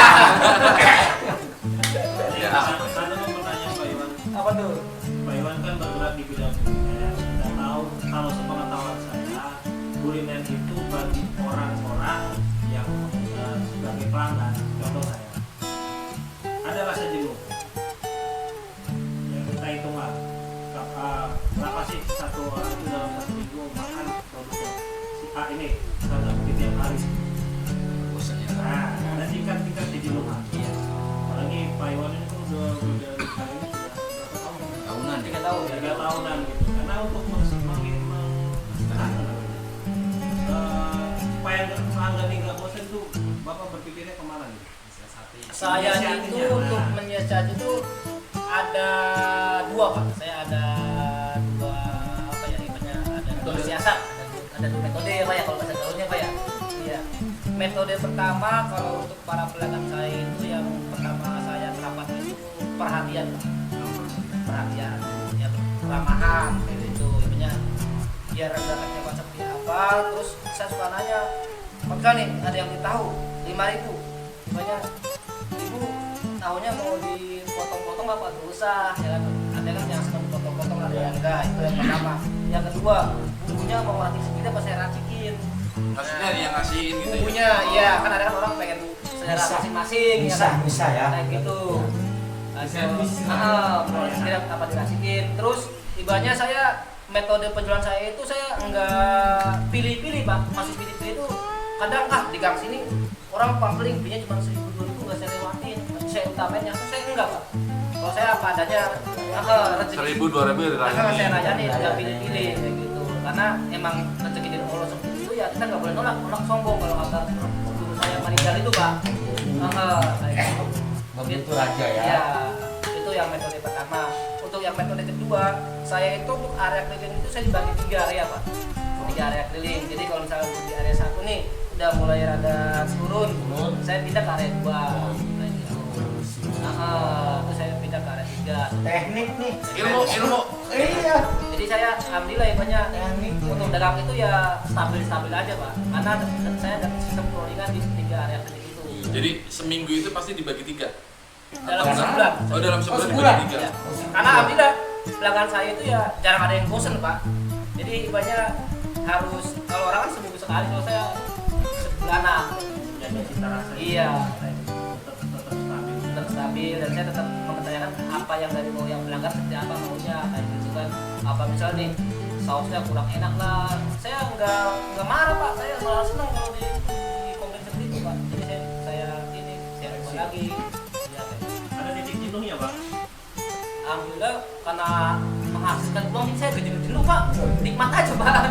Ya. Saya mau bertanya Pak Iwan. Apa tuh? Pak Iwan kan bergerak di bidang kuliner. Kita tahu kalau sepengetahuan saya, kuliner itu bagi orang-orang yang sebagai pelanggan, contoh saya, ada rasa jenuh. Ya, kita hitung lah, berapa sih satu orang itu dalam 1 minggu makan produknya si A ini, tanda kutip tiap hari. Nah, ada tingkat-tingkat kejenuhan. Apalagi Pak Iwan ini kan udah dari kali ini sudah berapa tahun? tahunan 3 tahun. 3 tahunan gitu. Karena untuk supaya pelanggan ini nggak bosan itu Bapak berpikirnya kemana gitu? Saya itu untuk menyiasati itu ada 2 Pak. Saya ada 2 apa ya ibaratnya ada 2 siasat, ada 2 metode ya Pak ya kalau bahasa gaulnya Pak ya. Iya. Metode pertama kalau untuk para pelanggan saya itu yang pertama saya terapkan itu perhatian Pak. Perhatian, ya keramahan kayak gitu. Ibaratnya biar harganya seperti apa, terus saya suka nanya, "Pak nih ada yang ditahu 5.000." Ibaratnya ibu tahunya mau dipotong-potong apa nggak usah ya kan, ada kan yang senang potong-potong ada yang enggak, itu yang pertama. Yang kedua, bumbunya mau racik sendiri apa saya racikin. Maksudnya dia yang ngasihin gitu ya? Bumbunya iya kan ada kan orang pengen selera Bisa. masing-masing ya Bisa, kan? bisa ya. Kayak gitu. Servis. Mau sendiri apa dirasikin. Terus ibaratnya saya metode penjualan saya itu saya enggak pilih-pilih Pak, masih pilih-pilih itu kadang di gang sini orang paling belinya cuma 1.000-2.000 nggak saya lewatin, saya utamain yang saya enggak Pak. Kalau saya apa adanya, rezeki 1.000-2.000 saya dirayain. layani nggak pilih-pilih kayak gitu. Karena emang rezeki dari Allah seperti itu ya kita nggak boleh nolak sombong kalau kata guru saya meninggal itu Pak. Kayak gitu. Begitu raja ya. Ya, itu yang metode pertama. Untuk yang metode kedua, saya itu untuk area keliling itu saya dibagi 3 area Pak. 3 area keliling. Jadi kalau misalnya untuk di area 1 nih udah mulai rada turun, saya pindah ke area 2. Kayak gitu. Terus saya pindah ke area 3. Teknik nih. Ilmu. Iya. Jadi saya alhamdulillah ya banyak Teknik. untuk dagang itu ya stabil aja Pak. Karena saya ada sistem crawlingan di 3 area keliling itu. Jadi seminggu itu pasti dibagi 3? Dalam Atau enggak? sebulan. Oh dalam sebulan sebulan. dibagi 3? Ya. Karena alhamdulillah pelanggan saya itu ya jarang ada yang bosen Pak. Jadi banyak harus kalau orang kan seminggu sekali, kalau saya sebulanan. Menjaga cita rasa. Iya, Tetap stabil. tetap stabil dan saya tetap mempertanyakan apa yang dari mau yang pelanggan seperti apa maunya kayak gitu kan. Apa misalnya nih sausnya kurang enak lah. Saya nggak marah pak, saya malah senang kalau di komen seperti itu pak. Jadi saya rubah lagi. Ya, Ada titik jenuhnya Pak? alhamdulillah karena menghasilkan uang ini saya gak jenuh pak, nikmat aja pak.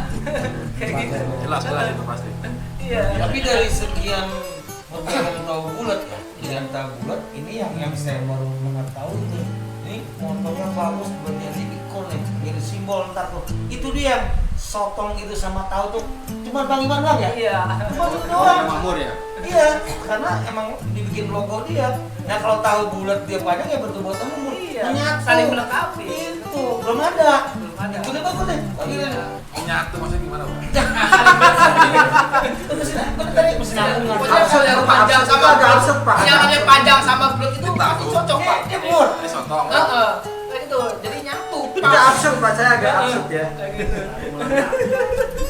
Kayak gitu. Jelas itu pasti. Iya. Tapi dari sekian model tahu bulat ya, dengan tahu bulat ini yang saya baru mengetahui nih. Ini motornya bagus buat jadi ikon nih, jadi simbol ntar tuh. Itu dia sotong itu sama tahu tuh cuma Bang Iman doang ya? Iya. Cuma itu doang. Makmur ya. Iya, karena emang dibikin logo dia. Nah kalau tahu bulat dia panjang ya bertubuh temu. Iya. Menyatu. Saling melengkapi. Itu belum ada. Belum ada. Itu dia bagus deh. Iya. Nyatu maksudnya gimana Pak? Pokoknya kalau yang panjang sama yang namanya panjang sama bulat itu pasti cocok pak. Dia mur. Ini sotong. Heeh. Kayak gitu. Jadi nyatu. Agak absurd Pak, saya agak absurd ya. Kayak gitu.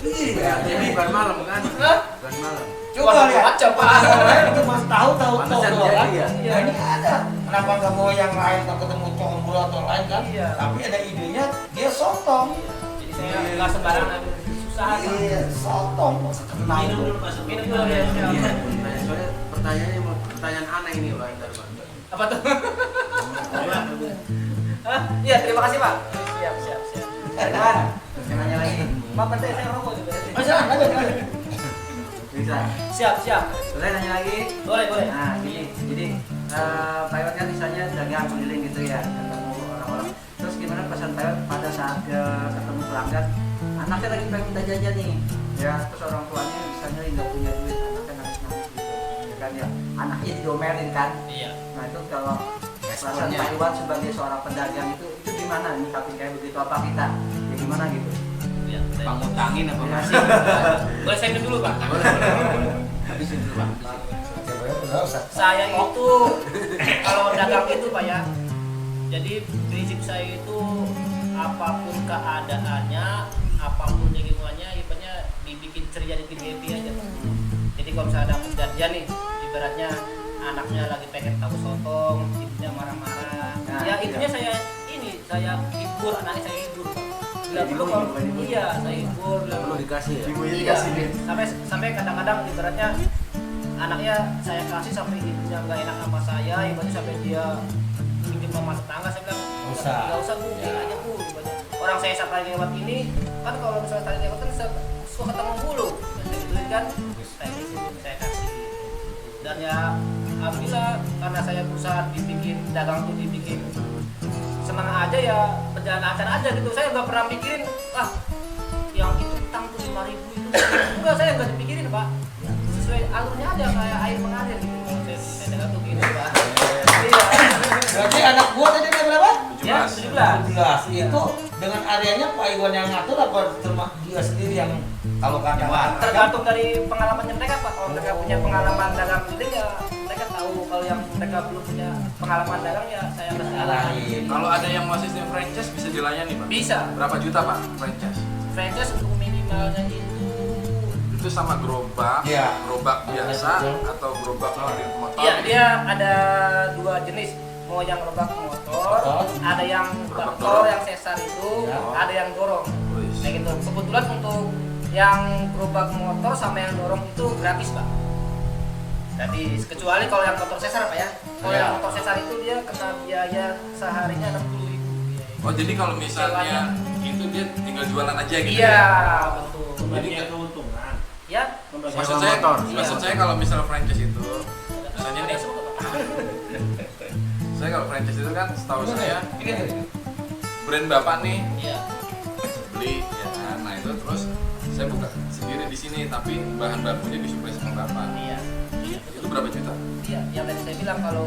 Iya. Jadi bukan malam kan? Hah? Bukan malam. Coba lihat. Baca pak. Orang cuma tahu Pantesan doang. jadi ya. Nah ini ada. Kenapa nggak bawa yang lain atau ketemu combro atau lain kan? Iya. Tapi ada idenya dia sotong. Jadi saya nggak sembarangan ambil susah. Iya, sotong. Kenal Minum dulu. dulu Pak sebelum. Minum dulu ya. Iya. Soalnya pertanyaannya mau pertanyaan aneh ini Pak. Ntar, Pak. Apa tuh? Hah? Iya, terima kasih pak. Siap. Kan? Saya nanya lagi. Pak, nanti saya rokok juga. Bisa, ada. Bisa. Siap. Boleh nanya lagi? Boleh. Nah, gini, jadi Pak Iwan kan misalnya dagang keliling gitu ya, ketemu orang-orang. Terus gimana pesan Pak Iwan pada saat ketemu pelanggan, anaknya lagi pengen minta jajan nih, ya, terus orang tuanya misalnya nggak punya duit, anaknya nangis-nangis gitu, ya kan ya, anaknya diomelin kan. Iya. Nah itu kalau perasaan Pak Iwan sebagai seorang pedagang itu gimana nyikapin kayak begitu apa kita? Ya gimana gitu? Iya. Bang ngutangin apa Ya, masih? Boleh saya minum dulu pak. Habisin dulu Bang. Saya itu kalau dagang itu pak ya. Jadi prinsip saya itu apapun keadaannya, apapun lingkungannya, ibaratnya dibikin ceria, dibikin happy aja pak. Jadi kalau misalnya ada kejadian nih, ibaratnya anaknya lagi pengen tahu sotong, ibunya marah-marah. Nah, Ya iya. intinya saya hibur, anaknya saya hibur pak. Nggak perlu Dibully, kalau bukan dibully. iya saya hibur. Perlu dikasih ya? Iya, sampai kadang-kadang ibaratnya anaknya saya kasih sampai ibunya nggak enak sama saya, ibaratnya sampai dia minjem sama tetangga, saya bilang nggak usah bu, biar aja bu. Ibaratnya. Orang saya saat tadi lewat ini kan kalau misalnya tadi lewat kan suka ketemu mulu, saya gituin kan, saya kasih. Dan ya alhamdulillah karena saya berusaha dibikin dagang tuh dibikin senang aja ya, berjalan lancar aja gitu. Saya nggak pernah mikirin yang itu utang tuh 5.000 itu enggak, saya nggak dipikirin pak, sesuai alurnya aja kayak air mengalir gitu. Saya dengar tuh gini pak. Iya. Berarti anak gua tadi ada berapa? Ya 17. 17. Itu dengan areanya Pak Iwan yang ngatur apa termasuk dia sendiri yang kalau kata Tergantung dari pengalamannya mereka pak. Kalau mereka punya pengalaman dagang keliling ya mereka tahu. Kalau yang mereka belum punya pengalaman dagang ya saya kasih arahin. Kalau ada yang mau sistem franchise bisa dilayani Pak? Bisa. Berapa juta Pak franchise? Franchise untuk minimalnya Itu sama gerobak, Iya. gerobak biasa atau gerobak dari motor? iya, dia ada dua jenis. Mau yang gerobak motor, ada yang Gerobak traktor dorong. yang sesar itu, Ya. ada yang dorong. Wis. Kayak gitu. Kebetulan untuk yang gerobak motor sama yang dorong itu gratis pak. Jadi kecuali kalau yang motor sesar pak ya. Kalau Ya. yang motor sesar itu dia kena biaya seharinya 60.000. Oh jadi kalau misalnya itu dia tinggal jualan aja gitu? Iya ya? betul. Bagian keuntungan. Ya. Maksud saya, maksud saya kalau misalnya franchise itu, misalnya nih, saya kalau franchise itu kan setahu saya brand bapak nih Iya. beli ya kan, nah itu terus saya buka sendiri di sini tapi bahan bakunya disuplai sama bapak. Iya. Itu berapa juta? Iya. Yang tadi saya bilang kalau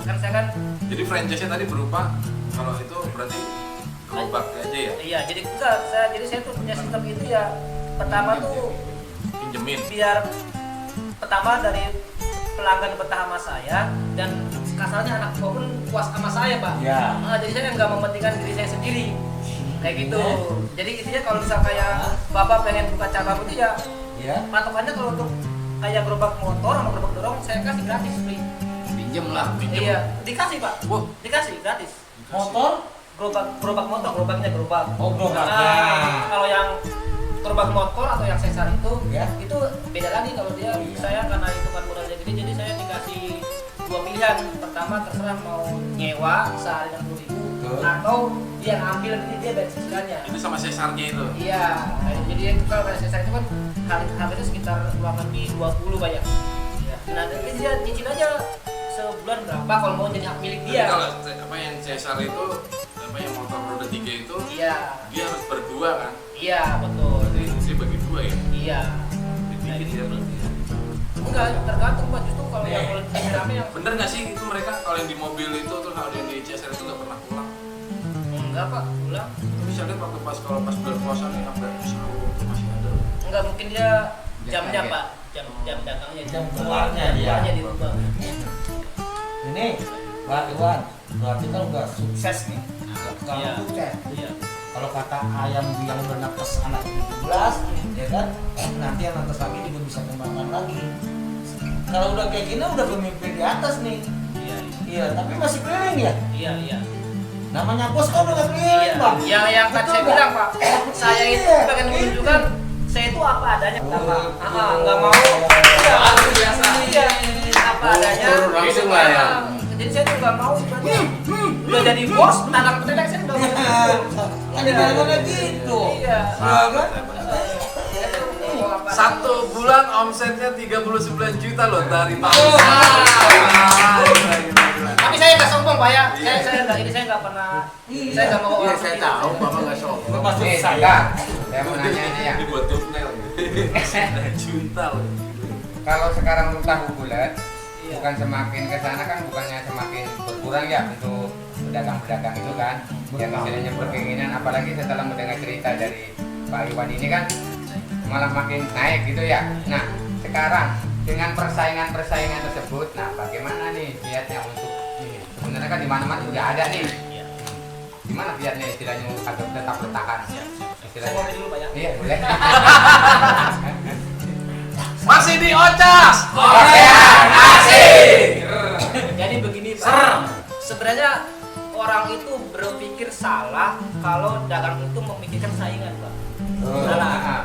kan saya kan Jadi franchise-nya tadi berupa kalau itu berarti gerobak aja ya? iya jadi enggak jadi saya tuh punya sistem itu ya. Pertama tuh Pinjemin. biar pertama dari pelanggan betah sama saya dan kasarnya anak gua pun puas sama saya pak. Ya. Nah, jadi saya nggak mementingkan diri saya sendiri kayak gitu. Jadi intinya kalau misal kayak bapak pengen buka cabang itu ya Ya. patokannya kalau untuk kayak gerobak motor sama gerobak dorong saya kasih gratis beli. Pinjem lah. Iya dikasih pak. Wah. Dikasih gratis. Motor gerobak motor, gerobaknya gerobak. Oh, gerobak. Nah, kalau yang gerobak motor atau yang sesar itu, Ya. itu beda lagi kalau dia. Iya. Saya karena itu kan modalnya gede, jadi saya dikasih dua pilihan. Pertama terserah mau nyewa sehari 60.000 Betul. atau dia ngambil ini dia bayar cicilannya. Itu sama sesarnya itu. Iya, jadi kalau kayak sesar itu kan harganya sekitar kurang lebih 20 banyak. Iya. Nah, jadi dia cicil aja sebulan berapa kalau mau jadi hak milik Jadi dia. kalau apa yang sesar itu, apa yang motor roda 3 itu, Iya, dia harus berdua kan? iya betul. Berarti dia bagi dua ya? Iya. Dibikin dia berarti. Ya. Enggak, tergantung Pak. Justru kalau yang Nih. kalau rame yang Bener nggak sih itu mereka kalau yang di mobil itu terus kalau yang di CSR itu nggak pernah pulang? enggak Pak, pulang. Bisa lihat waktu kalau pas bulan puasa nih sampai sahur itu masih ada. Enggak mungkin dia jamnya Jaga. Pak. Jam dagangnya Jam keluarnya dia. keluarnya di rumah. Ini Pak Iwan, berarti kan udah sukses nih. Kalau Iya. sukses, Iya. kalau kata ayam yang udah nakes anak 17, ya kan, nanti yang nakes lagi juga bisa kembangkan lagi. Kalau udah kayak gini udah pemimpin di atas nih. Iya. Iya, tapi masih keliling ya. Iya, iya. Namanya bos kan udah keliling, Bang. Yang tadi saya Betul nggak? bilang Pak, saya itu Iya. pengen menunjukkan saya itu apa adanya pertama. Enggak mau. Luar biasa. Iya, apa adanya. Turun langsung lah ya. Jadi saya tuh nggak mau sebenarnya. Udah jadi bos, menanam peternak saya udah mau. Kan dibilangnya gitu. Iya. Iya kan? Satu bulan omsetnya 39 juta loh dari Pak. Tapi saya nggak sombong Pak ya. Saya nggak, ini saya nggak pernah. Saya nggak mau. Iya, saya tahu Bapak nggak sombong. Maksud Nih, saya. saya mau nanya ini ya. Ini buat thumbnail. Juta loh. Kalau sekarang lu tahu bulat, Iya. bukan semakin ke sana kan bukannya semakin berkurang ya untuk pedagang-pedagang itu kan yang istilahnya berkeinginan, apalagi setelah mendengar cerita dari Pak Iwan ini kan malah makin naik gitu ya. Nah sekarang dengan persaingan tersebut, nah bagaimana nih kiatnya untuk ini? Sebenarnya kan di mana-mana juga ada nih. Gimana kiatnya istilahnya agar tetap bertahan? Saya Istilahnya. ngomong dulu Pak ya. Iya boleh. Masih di Ocas. Jadi begini Pak. Sebenarnya orang itu berpikir salah kalau dagang itu memikirkan saingan Pak. Salah. Nah,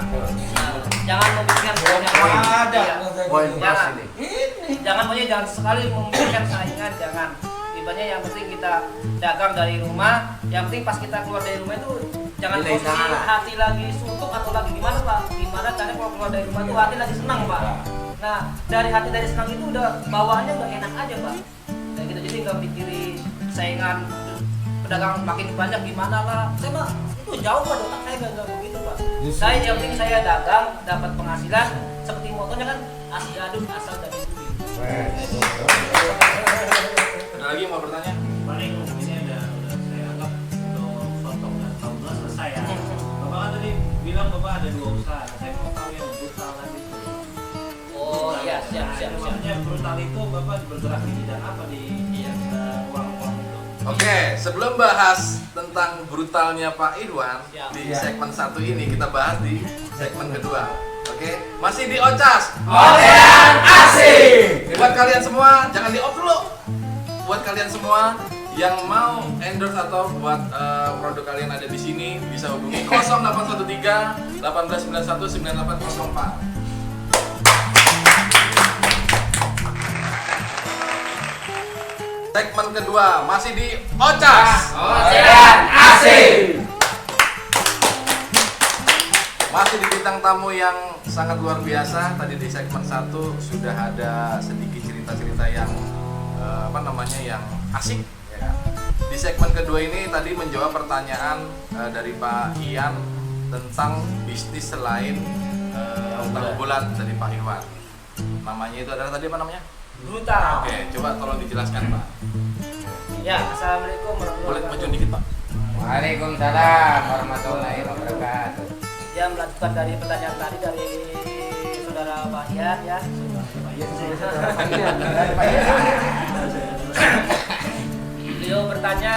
Jangan memikirkan saingan. Ada. Iya. Poin Jangan. plus ini. Jangan pokoknya jangan sekali memikirkan saingan, jangan. Ibaratnya yang penting kita dagang dari rumah, yang penting pas kita keluar dari rumah itu jangan Nilai posisi sana. hati lagi suntuk atau lagi gimana Pak. Gimana caranya kalau keluar dari rumah itu hati lagi senang Pak. Nah dari hati dari senang itu udah bawaannya udah enak aja Pak. Kayak gitu, jadi nggak mikirin saingan pedagang makin banyak gimana lah. Saya mah itu jauh Pak, otak saya nggak begitu Pak. Saya yang penting saya dagang dapat penghasilan, seperti motonya kan asgadun asal dari duit. Ada lagi yang mau bertanya? Paling ini udah saya anggap untuk potong dan tahun selesai ya. Bapak kan tadi bilang Bapak ada 2 usaha. Saya mau tahu yang brutal tadi itu. Oh iya, siap. Maksudnya brutal itu Bapak bergerak di bidang apa di uang-uang itu? Oke, sebelum bahas tentang brutalnya Pak Iwan Ya. di Ya. segmen 1 ini, kita bahas di segmen kedua. Oke, masih di Ocas. Asik. Buat kalian semua, jangan di off dulu. Buat kalian semua yang mau endorse atau buat produk kalian ada di sini, bisa hubungi 0813 1891 9804. Segmen kedua masih di Ocas. Masih di bintang tamu yang sangat luar biasa. Tadi di segmen 1 sudah ada sedikit cerita-cerita yang yang asik ya kan? Di segmen kedua ini tadi menjawab pertanyaan dari Pak Ian tentang bisnis selain tahu bulat dari Pak Iwan. Namanya itu adalah tadi apa namanya? Brutal. Oke, coba tolong dijelaskan Pak. Ya, assalamualaikum warahmatullahi Boleh maju wabarakatuh. dikit Pak. Waalaikumsalam warahmatullahi wabarakatuh. Ya, melanjutkan dari pertanyaan tadi dari saudara Pak Ian ya. Beliau bertanya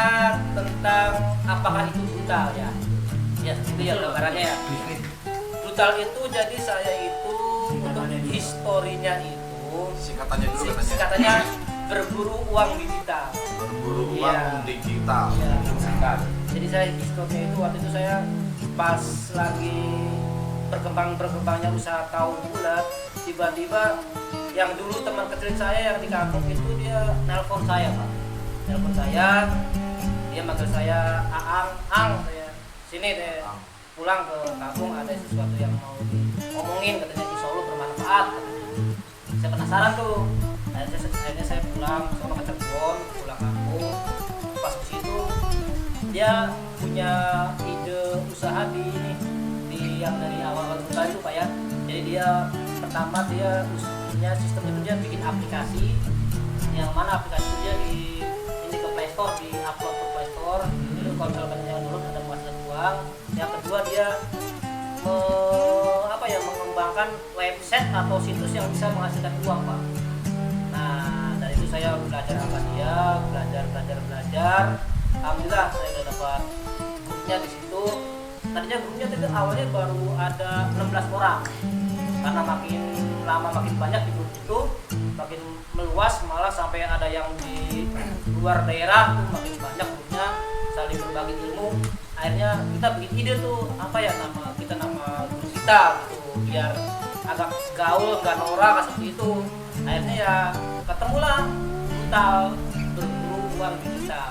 tentang apakah itu brutal ya. Ya, itu ya gambarannya ya. Brutal itu jadi saya itu untuk historinya itu Singkatannya dulu katanya. singkatannya berburu uang digital. Berburu Iya. uang digital. Iya. Singkat. Jadi saya histornya itu waktu itu saya pas lagi berkembangnya usaha tahu bulat, tiba-tiba yang dulu teman kecil saya yang di kampung itu dia nelpon saya Pak. Nelpon saya, dia manggil saya Ang, saya sini deh pulang ke kampung, ada sesuatu yang mau ngomongin, katanya insya Allah bermanfaat. Saya penasaran tuh, akhirnya saya pulang sama ke Cirebon, pulang kampung. Pas ke situ dia punya ide usaha di yang dari awal buka itu Pak ya. Jadi dia pertama dia punya sistem itu, dia bikin aplikasi yang mana aplikasi itu dia ini ke Play Store, di upload ke Play Store. Itu kalau misalkan yang dulu ada menghasilkan uang. Yang kedua dia mengembangkan website atau situs yang bisa menghasilkan uang Pak. Nah dari itu saya belajar sama dia, belajar. Alhamdulillah saya udah dapat grupnya di situ. Tadinya grupnya itu awalnya baru ada 16 orang, karena makin lama makin banyak di grup itu, makin meluas, malah sampai ada yang di luar daerah tuh makin banyak grupnya, saling berbagi ilmu. Akhirnya kita bikin ide tuh nama grup kita gitu, biar agak gaul, gak norak seperti itu. Akhirnya ya ketemulah digital, berburu uang digital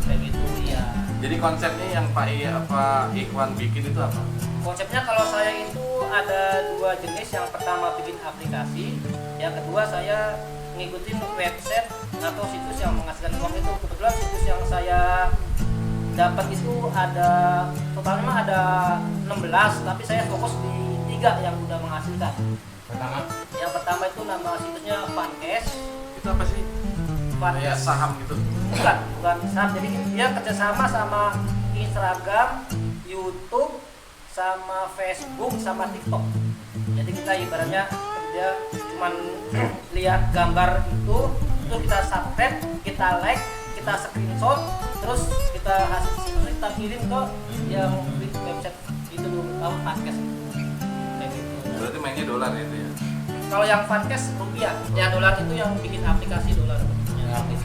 kayak gitu ya. Jadi konsepnya yang Pak Ikhwan bikin itu apa? Konsepnya kalau saya itu ada 2 jenis. Yang pertama bikin aplikasi, yang kedua saya ngikutin website atau situs yang menghasilkan uang itu. Kebetulan situs yang saya dapat itu totalnya ada 16, tapi saya fokus di 3 yang udah menghasilkan. Yang pertama itu nama situsnya Funcash. Itu apa sih? Kayak saham gitu? Bukan saham. Jadi dia kerjasama sama Instagram, YouTube, sama Facebook, sama TikTok. Jadi kita ibaratnya dia cuman lihat gambar itu, terus kita subscribe, kita like, kita screenshot, terus kita kita kirim ke yang website itu tahu Funcash kayak gitu. Berarti mainnya dolar itu ya? Kalau yang Funcash rupiah, yang dolar itu yang bikin aplikasi dolar.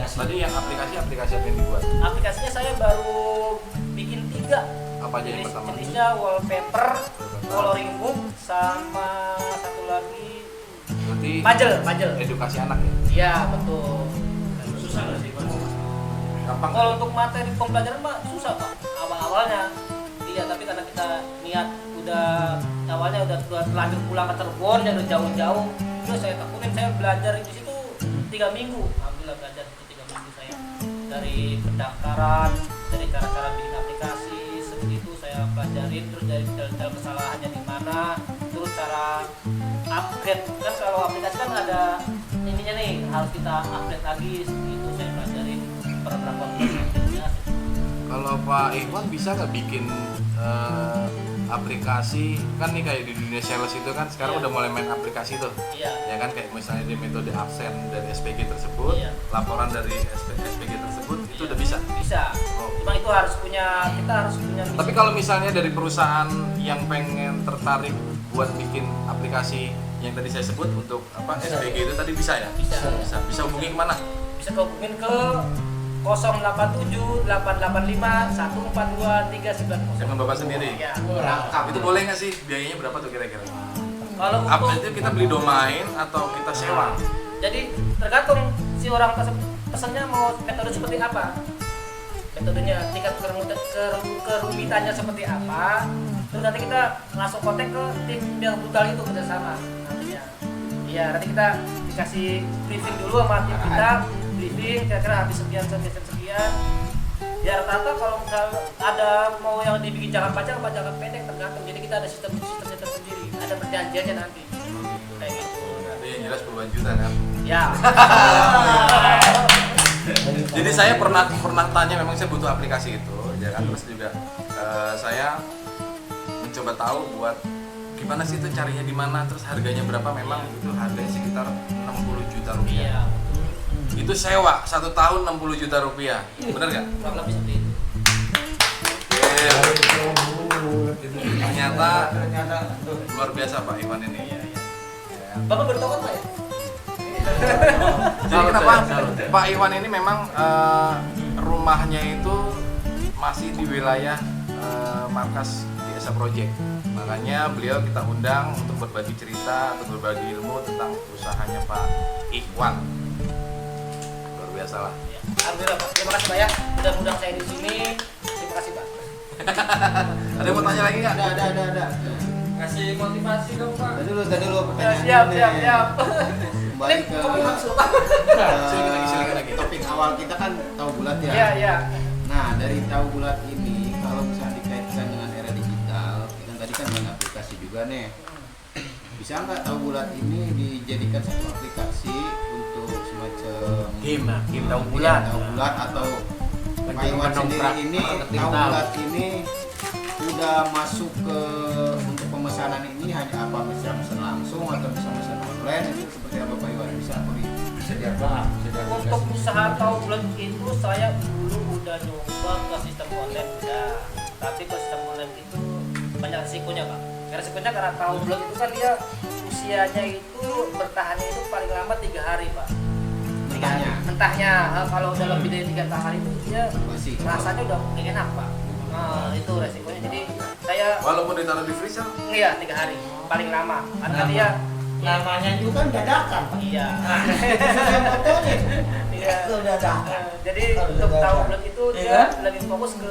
Tadi yang aplikasi apa yang dibuat? Aplikasinya saya baru bikin 3. Apa aja yang pertama? Jenisnya wallpaper, coloring book, sama satu lagi Berarti puzzle. edukasi anak ya? Iya betul. Susah nggak sih Pak? Gampang. Kalau untuk materi pembelajaran Pak susah Pak awalnya. Iya, tapi karena kita niat awalnya udah terlanjur pulang ke Cirebon yang udah jauh-jauh, terus saya tekunin, saya belajar di situ 3 minggu. Alhamdulillah belajar itu 3 minggu saya, dari pendaftaran, dari cara-cara bikin aplikasi seperti itu saya pelajarin, terus dari detail kesalahannya di mana, terus cara upgrade. Kan kalau aplikasi kan ada ininya nih, harus kita upgrade lagi, seperti itu saya pelajarin beberapa bulan. Kalau Pak Ikhwan bisa nggak bikin aplikasi, kan nih kayak di dunia sales itu kan sekarang Iya. udah mulai main aplikasi tuh. Iya. Ya kan, kayak misalnya di metode absen dari SPG tersebut, Iya. laporan dari SPG tersebut itu udah bisa. Bisa. Oh. Cuma itu kita harus punya misi. Tapi kalau misalnya dari perusahaan yang pengen tertarik buat bikin aplikasi yang tadi saya sebut untuk SPG itu tadi bisa ya? Bisa hubungi kemana? Bisa kehubungin ke 087 885 142 390. Dengan Bapak sendiri? Ya. Itu boleh nggak sih? Biayanya berapa tuh kira-kira? Kalau Apa untuk itu kita beli domain atau kita sewa? jadi tergantung si orang pesannya mau metode seperti apa. Metodenya, tingkat kerumitannya seperti apa. Terus nanti kita langsung kontak ke tim yang brutal itu kerjasama nantinya. Iya, nanti kita dikasih briefing dulu sama tim kita, briefing kira-kira habis sekian. Ya rata-rata kalau misal ada mau yang dibikin jangka panjang apa jangka pendek tergantung. Jadi kita ada sistem tersendiri, ada perjanjiannya nanti. Kayak gitu. Nanti yang jelas puluhan juta kan? Ya. Jadi saya pernah tanya, memang saya butuh aplikasi itu, ya kan, terus juga saya mencoba tahu buat gimana sih itu carinya di mana, terus harganya berapa. Memang itu harganya sekitar 60 juta rupiah. Iya. Itu sewa 1 tahun 60 juta rupiah, bener nggak? Kurang lebih seperti itu. Ternyata luar biasa Pak Iwan ini. Bapak bertobat Pak ya? Jadi kenapa Pak Iwan ini memang rumahnya itu masih di wilayah markas GSA Project. Makanya beliau kita undang untuk berbagi cerita atau berbagi ilmu tentang usahanya Pak Ikhwan. Luar biasa lah. Ya. Alhamdulillah Pak. Terima kasih Pak ya. Mudah-mudahan saya di sini. Terima kasih Pak. Ada yang mau tanya lagi nggak? Ada. Kasih motivasi dong Pak. Tadi dulu Ya, pertanyaan siap. Kembali Ini ke kopi masuk Pak. Silakan lagi. topik awal kita kan tahu bulat ya. Iya. Nah, dari tahu bulat ini kalau misalnya dikaitkan dengan era digital, kan tadi kan banyak aplikasi juga nih. Bisa nggak tahu bulat ini dijadikan satu aplikasi untuk semacam Game tahu iya, bulat. tahu bulat atau Pak Iwan sendiri ini tahu bulat ini udah masuk ke untuk pemesanan ini hanya apa bisa pesan langsung atau bisa pesan online itu seperti apa Pak Iwan bisa Untuk usaha tahu bulat itu saya dulu udah nyoba ke sistem online udah. Tapi ke sistem online itu banyak risikonya Pak. Resikonya karena tahu bulat itu kan dia usianya itu bertahannya itu paling lama 3 hari Pak. Mentahnya kalau udah lebih dari 3 hari itu dia Masih. rasanya udah nggak enak Pak. Nah, itu resikonya. Jadi saya Walaupun ditaruh di freezer, iya 3 hari paling lama karena dia Namanya juga kan dadakan, Pak. iya. Saya fotonya. Iya. Itu dadakan. Jadi Kalau untuk dadakan. tahu bulat itu Iya dia kan? lebih fokus ke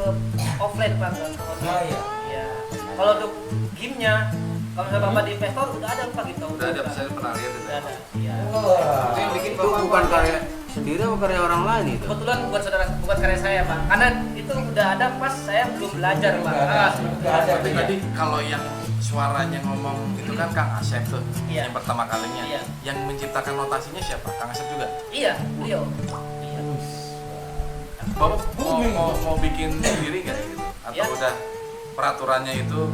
offline Pak, ke Oh, online. iya. Iya. Kalau untuk game-nya, kalau misalnya Bapak di Play Store udah ada Pak gitu. udah ada, saya pernah lihat itu. Udah ada. Iya. Wah. yang bikin Itu bukan karya sendiri atau karya orang lain itu? Kebetulan bukan karya saya Pak, karena itu udah ada pas saya belum belajar Pak. Udah ada. Tapi tadi kalau yang suaranya ngomong itu kan Kang Asep tuh, Iya. yang pertama kalinya. Iya. Yang menciptakan notasinya siapa? Kang Asep juga. Iya, beliau. Iya. Bapak mau bikin sendiri nggak gitu? Atau Iya. udah peraturannya itu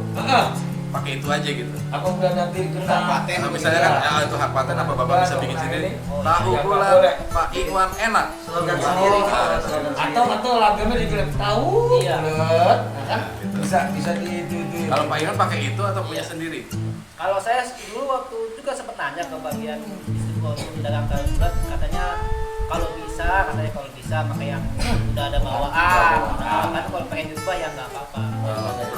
pakai itu aja gitu? Apa udah nanti kena paten? Nah, misalnya kan ya, itu hak paten apa Bapak bisa bikin sendiri? Tahu Iya, bulat boleh. Pak Ikhwan enak. Slogan Gitu. sendiri. Ah, Atau lagunya dikirim tahu Iya. bulat, nah kan gitu. bisa di Kalau Pak Ikhwan pakai itu atau punya Iya. sendiri? Kalau saya dulu waktu juga sempat nanya ke bagian distributor pedagang tahu bulat, katanya kalau bisa pakai yang udah ada bawaan. Nah, kan kalau pengen diubah ya nggak apa-apa.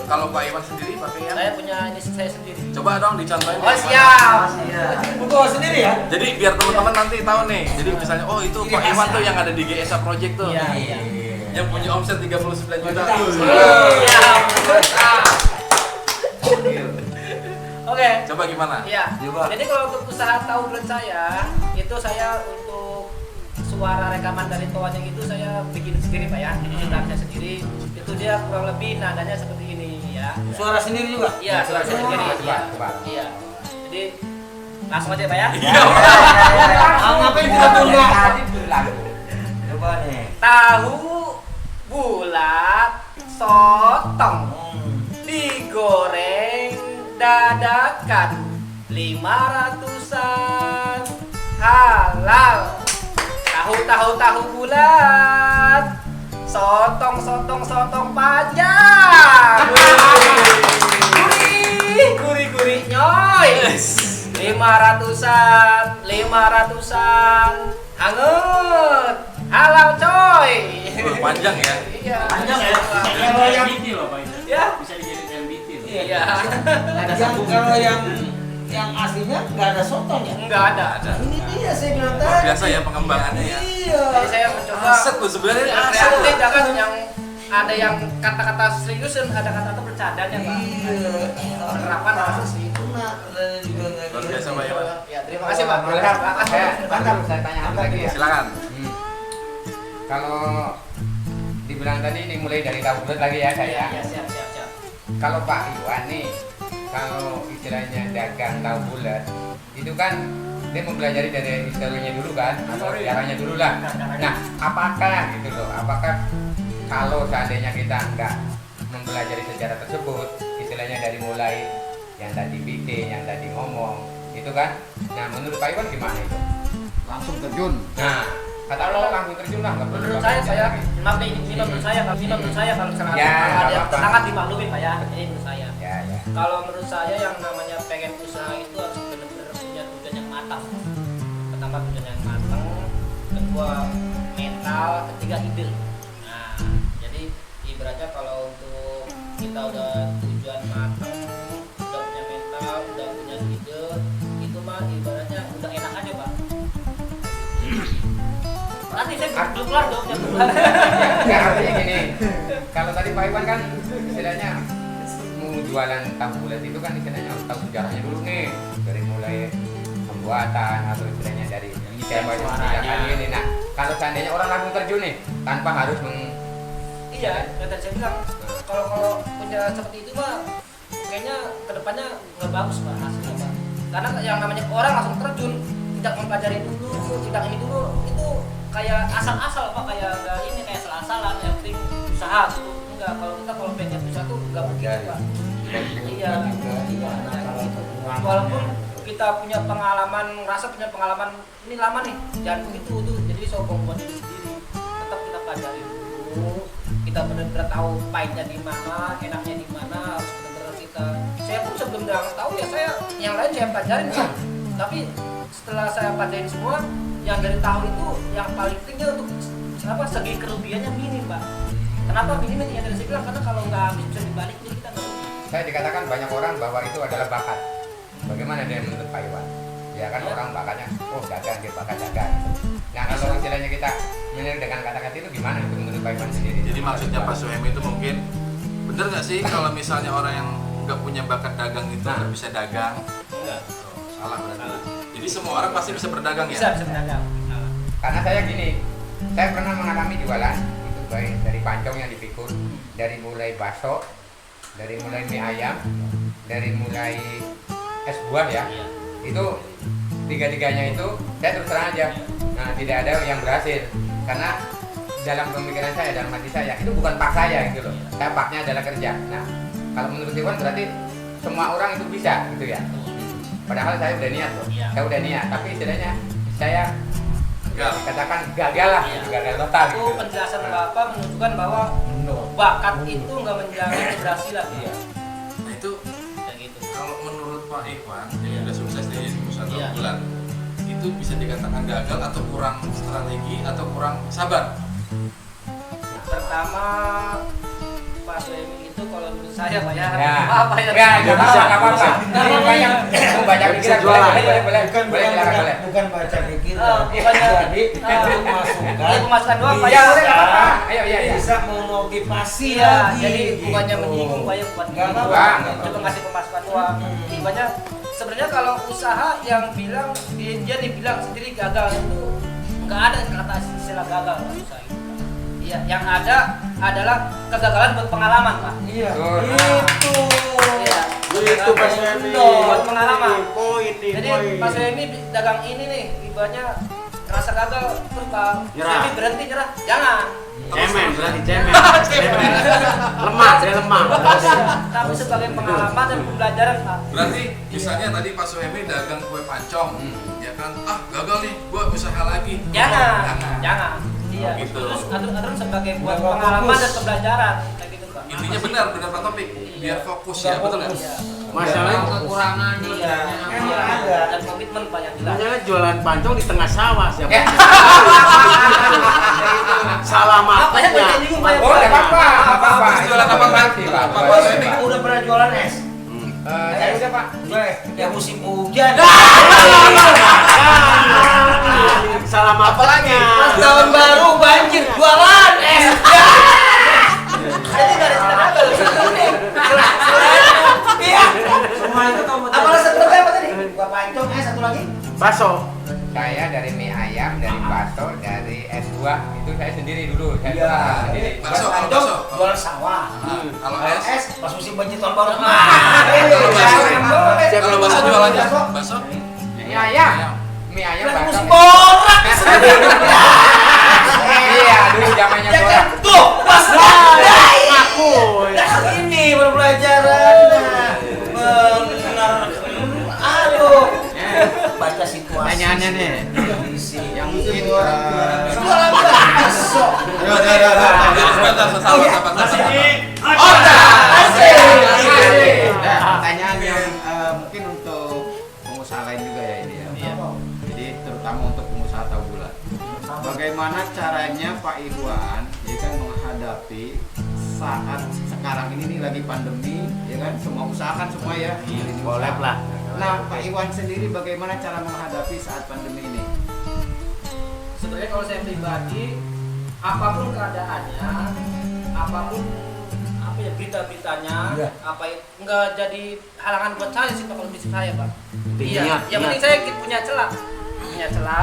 Kalau Pak Ikhwan sendiri pakai yang? Saya punya ini saya sendiri. Coba dong dicontohin. Oh siap. Bawa sendiri ya? Jadi biar teman-teman nanti tahu nih. Jadi misalnya oh itu Pak Ikhwan tuh yang ada di GSA Project tuh. Iya, iya. Yang punya omset 39 juta. Siap. Oke. Coba gimana? Iya. Jadi kalau untuk usaha tahu bulat saya, itu saya untuk suara rekaman dari toanya itu saya bikin sendiri Pak ya. Jadi saya sendiri. Itu dia kurang lebih nadanya seperti ini ya. Suara sendiri juga? Iya, suara saya sendiri. Iya. coba. Iya. Jadi langsung aja Pak ya. Ngapain kita tunggu? Tadi bilang. Coba nih. Tahu bulat sotong digoreng dadakan 500-an halal. Tahu bulat sotong panjang. Gurih nyoy. 500-an hangat halal coy. Panjang ya. Iya. Panjang ya? Kalau yang BT loh Pak itu. Ya. Bisa dijadikan BT loh. Iya. Kalau yang aslinya nggak ada sotong ya? Enggak ada. Ini dia saya bilang Luar tadi. biasa ya pengembangannya ya. Iya. Jadi saya mencoba Aset tuh sebenarnya yang aset. kreatif jangan yang ada yang kata-kata serius dan ada kata-kata bercandanya Pak. Penerapan harus sih. Luar biasa Pak Iwan. Ya, terima kasih Pak. Saya tanya apa lagi ya? Silakan. Kalau dibilang tadi ini mulai dari tahu bulat lagi ya saya. Iya, siap. Kalau Pak Iwan nih, kalau istilahnya dagang tahu bulat, itu kan dia mempelajari dari historinya dulu kan, atau sejarahnya dulu lah. Nah, apakah gitu loh, apakah kalau seandainya kita nggak mempelajari sejarah tersebut, istilahnya dari mulai yang tadi bikin, yang tadi ngomong, itu kan, nah menurut Pak Iwan gimana itu? Langsung terjun. Nah, katakanlah langsung terjun lah, nggak perlu Menurut pakai saya lagi. maaf nih, ini menurut saya kalau misalnya Ya, ada nggak yang apa-apa. sangat dimaklumin Pak ya. Ini menurut saya. Ya. Kalau menurut saya yang namanya pengen usaha itu harus benar-benar punya tujuan yang matang. Pertama tujuan yang matang, kedua mental, ketiga ide. Nah, jadi ibaratnya kalau untuk kita udah tujuan matang, udah punya mental, udah punya ide, itu mah ibaratnya udah enak aja Pak. Nanti saya belum kelar dong. Ya artinya gini, kalau tadi Pak Iwan kan istilahnya mau jualan tahu bulat itu kan istilahnya harus tahu sejarahnya dulu nih, dari mulai pembuatan atau istilahnya dari kayak Pak Iwan bilang ini. Nah kalau seandainya orang langsung terjun nih tanpa harus Iya, yang tadi saya bilang kalau punya seperti itu mah kayaknya kedepannya nggak bagus Pak hasilnya Pak. Karena yang namanya orang langsung terjun tidak mempelajari dulu, tidak ini dulu, itu kayak asal-asal Pak, kayak nggak ini kayak asal-asalan yang penting usaha gitu. Enggak, kalau pengen usaha tuh nggak begitu Pak. Iya. Walaupun kita punya pengalaman, ngerasa punya pengalaman ini lama nih, jangan begitu tuh. Jadi sombong buat diri sendiri. Tetap kita pelajari dulu. Kita benar-benar tahu pahitnya di mana, enaknya di mana, harus benar-benar kita. Saya pun sebelum tahu ya saya yang lain saya pelajarin Pak. Tapi setelah saya pelajarin semua, yang dari tahu itu yang paling penting untuk segi kerugiannya minim Pak. Kenapa minim? Yang tadi saya bilang karena kalau nggak habis bisa dibalik jadi kita nggak. Saya dikatakan banyak orang bahwa itu adalah bakat. Bagaimana dia menurut Pak Iwan? Ya kan orang bakatnya, oh dagang, dia bakat dagang. Nah kalau istilahnya kita menilai dengan kata-kata itu gimana itu menurut Pak Iwan sendiri? Jadi maksudnya Pak Suhemi itu mungkin bener nggak sih kalau misalnya orang yang nggak punya bakat dagang itu nggak bisa dagang? Enggak. Salah berarti. Jadi semua orang pasti bisa berdagang ya? Bisa berdagang. Karena saya gini, saya pernah mengalami jualan itu baik dari pancong yang dipikul, dari mulai bakso, dari mulai mie ayam, dari mulai es buah ya, itu tiga-tiganya itu saya terus terang aja. Nah tidak ada yang berhasil karena dalam pemikiran saya, dalam hati saya itu bukan pak saya gitu loh. Saya paknya adalah kerja. Nah kalau menurut Iwan berarti semua orang itu bisa gitu ya. Padahal saya udah niat loh, saya udah niat, tapi istilahnya saya katakan gagal lah, gagal total Itu gitu. penjelasan Bapak menunjukkan bahwa bakat itu nggak menjamin keberhasilan. Iya. Nah itu Kayak gitu. kalau menurut Pak Iwan yang udah sukses di usaha Iya. bulan itu bisa dikatakan gagal atau kurang strategi atau kurang sabar? Pertama Pak Suhemi itu kalau menurut saya Pak ya, Ya, apa ya? ya, nggak bisa, nggak apa-apa. Ini banyak membaca pikiran, boleh, boleh. bukan baca pikiran. Bukannya Jadi Iya, pemasukan doang Pak Ya, ya. boleh, nggak apa-apa. Ayo, iya. bisa memotivasi Iya, lagi. jadi bukannya gitu. menyinggung Pak ya, bukan Nggak menyinggung. apa-apa. Cuma ngasih pemasukan doang. Ibaratnya sebenarnya kalau usaha yang bilang dia dibilang sendiri gagal itu nggak ada kata istilah gagal Pak, usaha itu. Iya, yang ada adalah kegagalan buat pengalaman Pak. Iya. Tuh, Itu. Iya. Itu Pak Suhemi. Buat pengalaman. Poin nih, Jadi poin. Pak Suhemi dagang ini nih, ibaratnya ngerasa gagal terus Pak Nyerah. Suhemi berhenti nyerah. Jangan. Cemen, berarti cemen. Lemah, saya lemah. Tapi sebagai pengalaman dan pembelajaran Pak. Berarti misalnya tadi Pak Suhemi dagang kue pancong, ya kan? Ah gagal nih, gua usaha lagi. Jangan. Iya. Gitu. Terus aturan sebagai buat Nggak pengalaman fokus. dan pembelajaran kayak gitu Pak. Intinya benar Pak Topik, biar fokus ya, betul ya? Iya. Masalahnya kekurangan Iya. Emang ada. Dan komitmen Pak yang jelas. masalah jualan pancong di tengah sawah siapa? Salah Apa ya maksudnya. nyinggung Pak? Oh, nggak apa-apa, nggak apa-apa. Terus jualan apa, Pak? Apa, Pak Suhemi? Udah pernah jualan es? Saya udah Pak. Ya musim hujan. Salah maksudnya. Pas tahun baru banjir jualan es. Jadi nggak ada istilah gagal. Iya. Semua itu kamu Apalah satu lagi apa tadi? Gua pancong es satu lagi. Baso. Saya dari mie ayam, dari bakso, dari es buah itu saya sendiri dulu. Saya Iya. usaha sendiri. Bakso, kalau Pancong bakso. jualan sawah. Kalau Kalau es, es pas musim banjir tahun baru. Kalau bakso, kalau bakso jualannya Bakso. bakso. Mie ayam, mie ayam Lagi bakso. musim borak. Iya, dulu zamannya Ya borak. kan tuh pas Aku. Nah, ini pembelajaran. Benar. Aduh. Baca situasi. Pertanyaannya nih. Kondisi. Yang mungkin Jualan bakso. pertanyaan yang mungkin untuk pengusaha lain juga ya ini ya. Jadi terutama untuk pengusaha tahu bulat. Bagaimana caranya Pak Iwan ya kan menghadapi saat pandemi, ya kan? Semua usahakan semua ya. Ini Boleh usaha. lah. Nah, Pak Iwan sendiri bagaimana cara menghadapi saat pandemi ini? Sebenarnya kalau saya pribadi, apapun keadaannya, apapun apa ya berita-beritanya, Iya. apa itu nggak jadi halangan buat saya sih Pak, kalau bisnis saya Pak. Intinya, Iya, yang penting saya punya celah,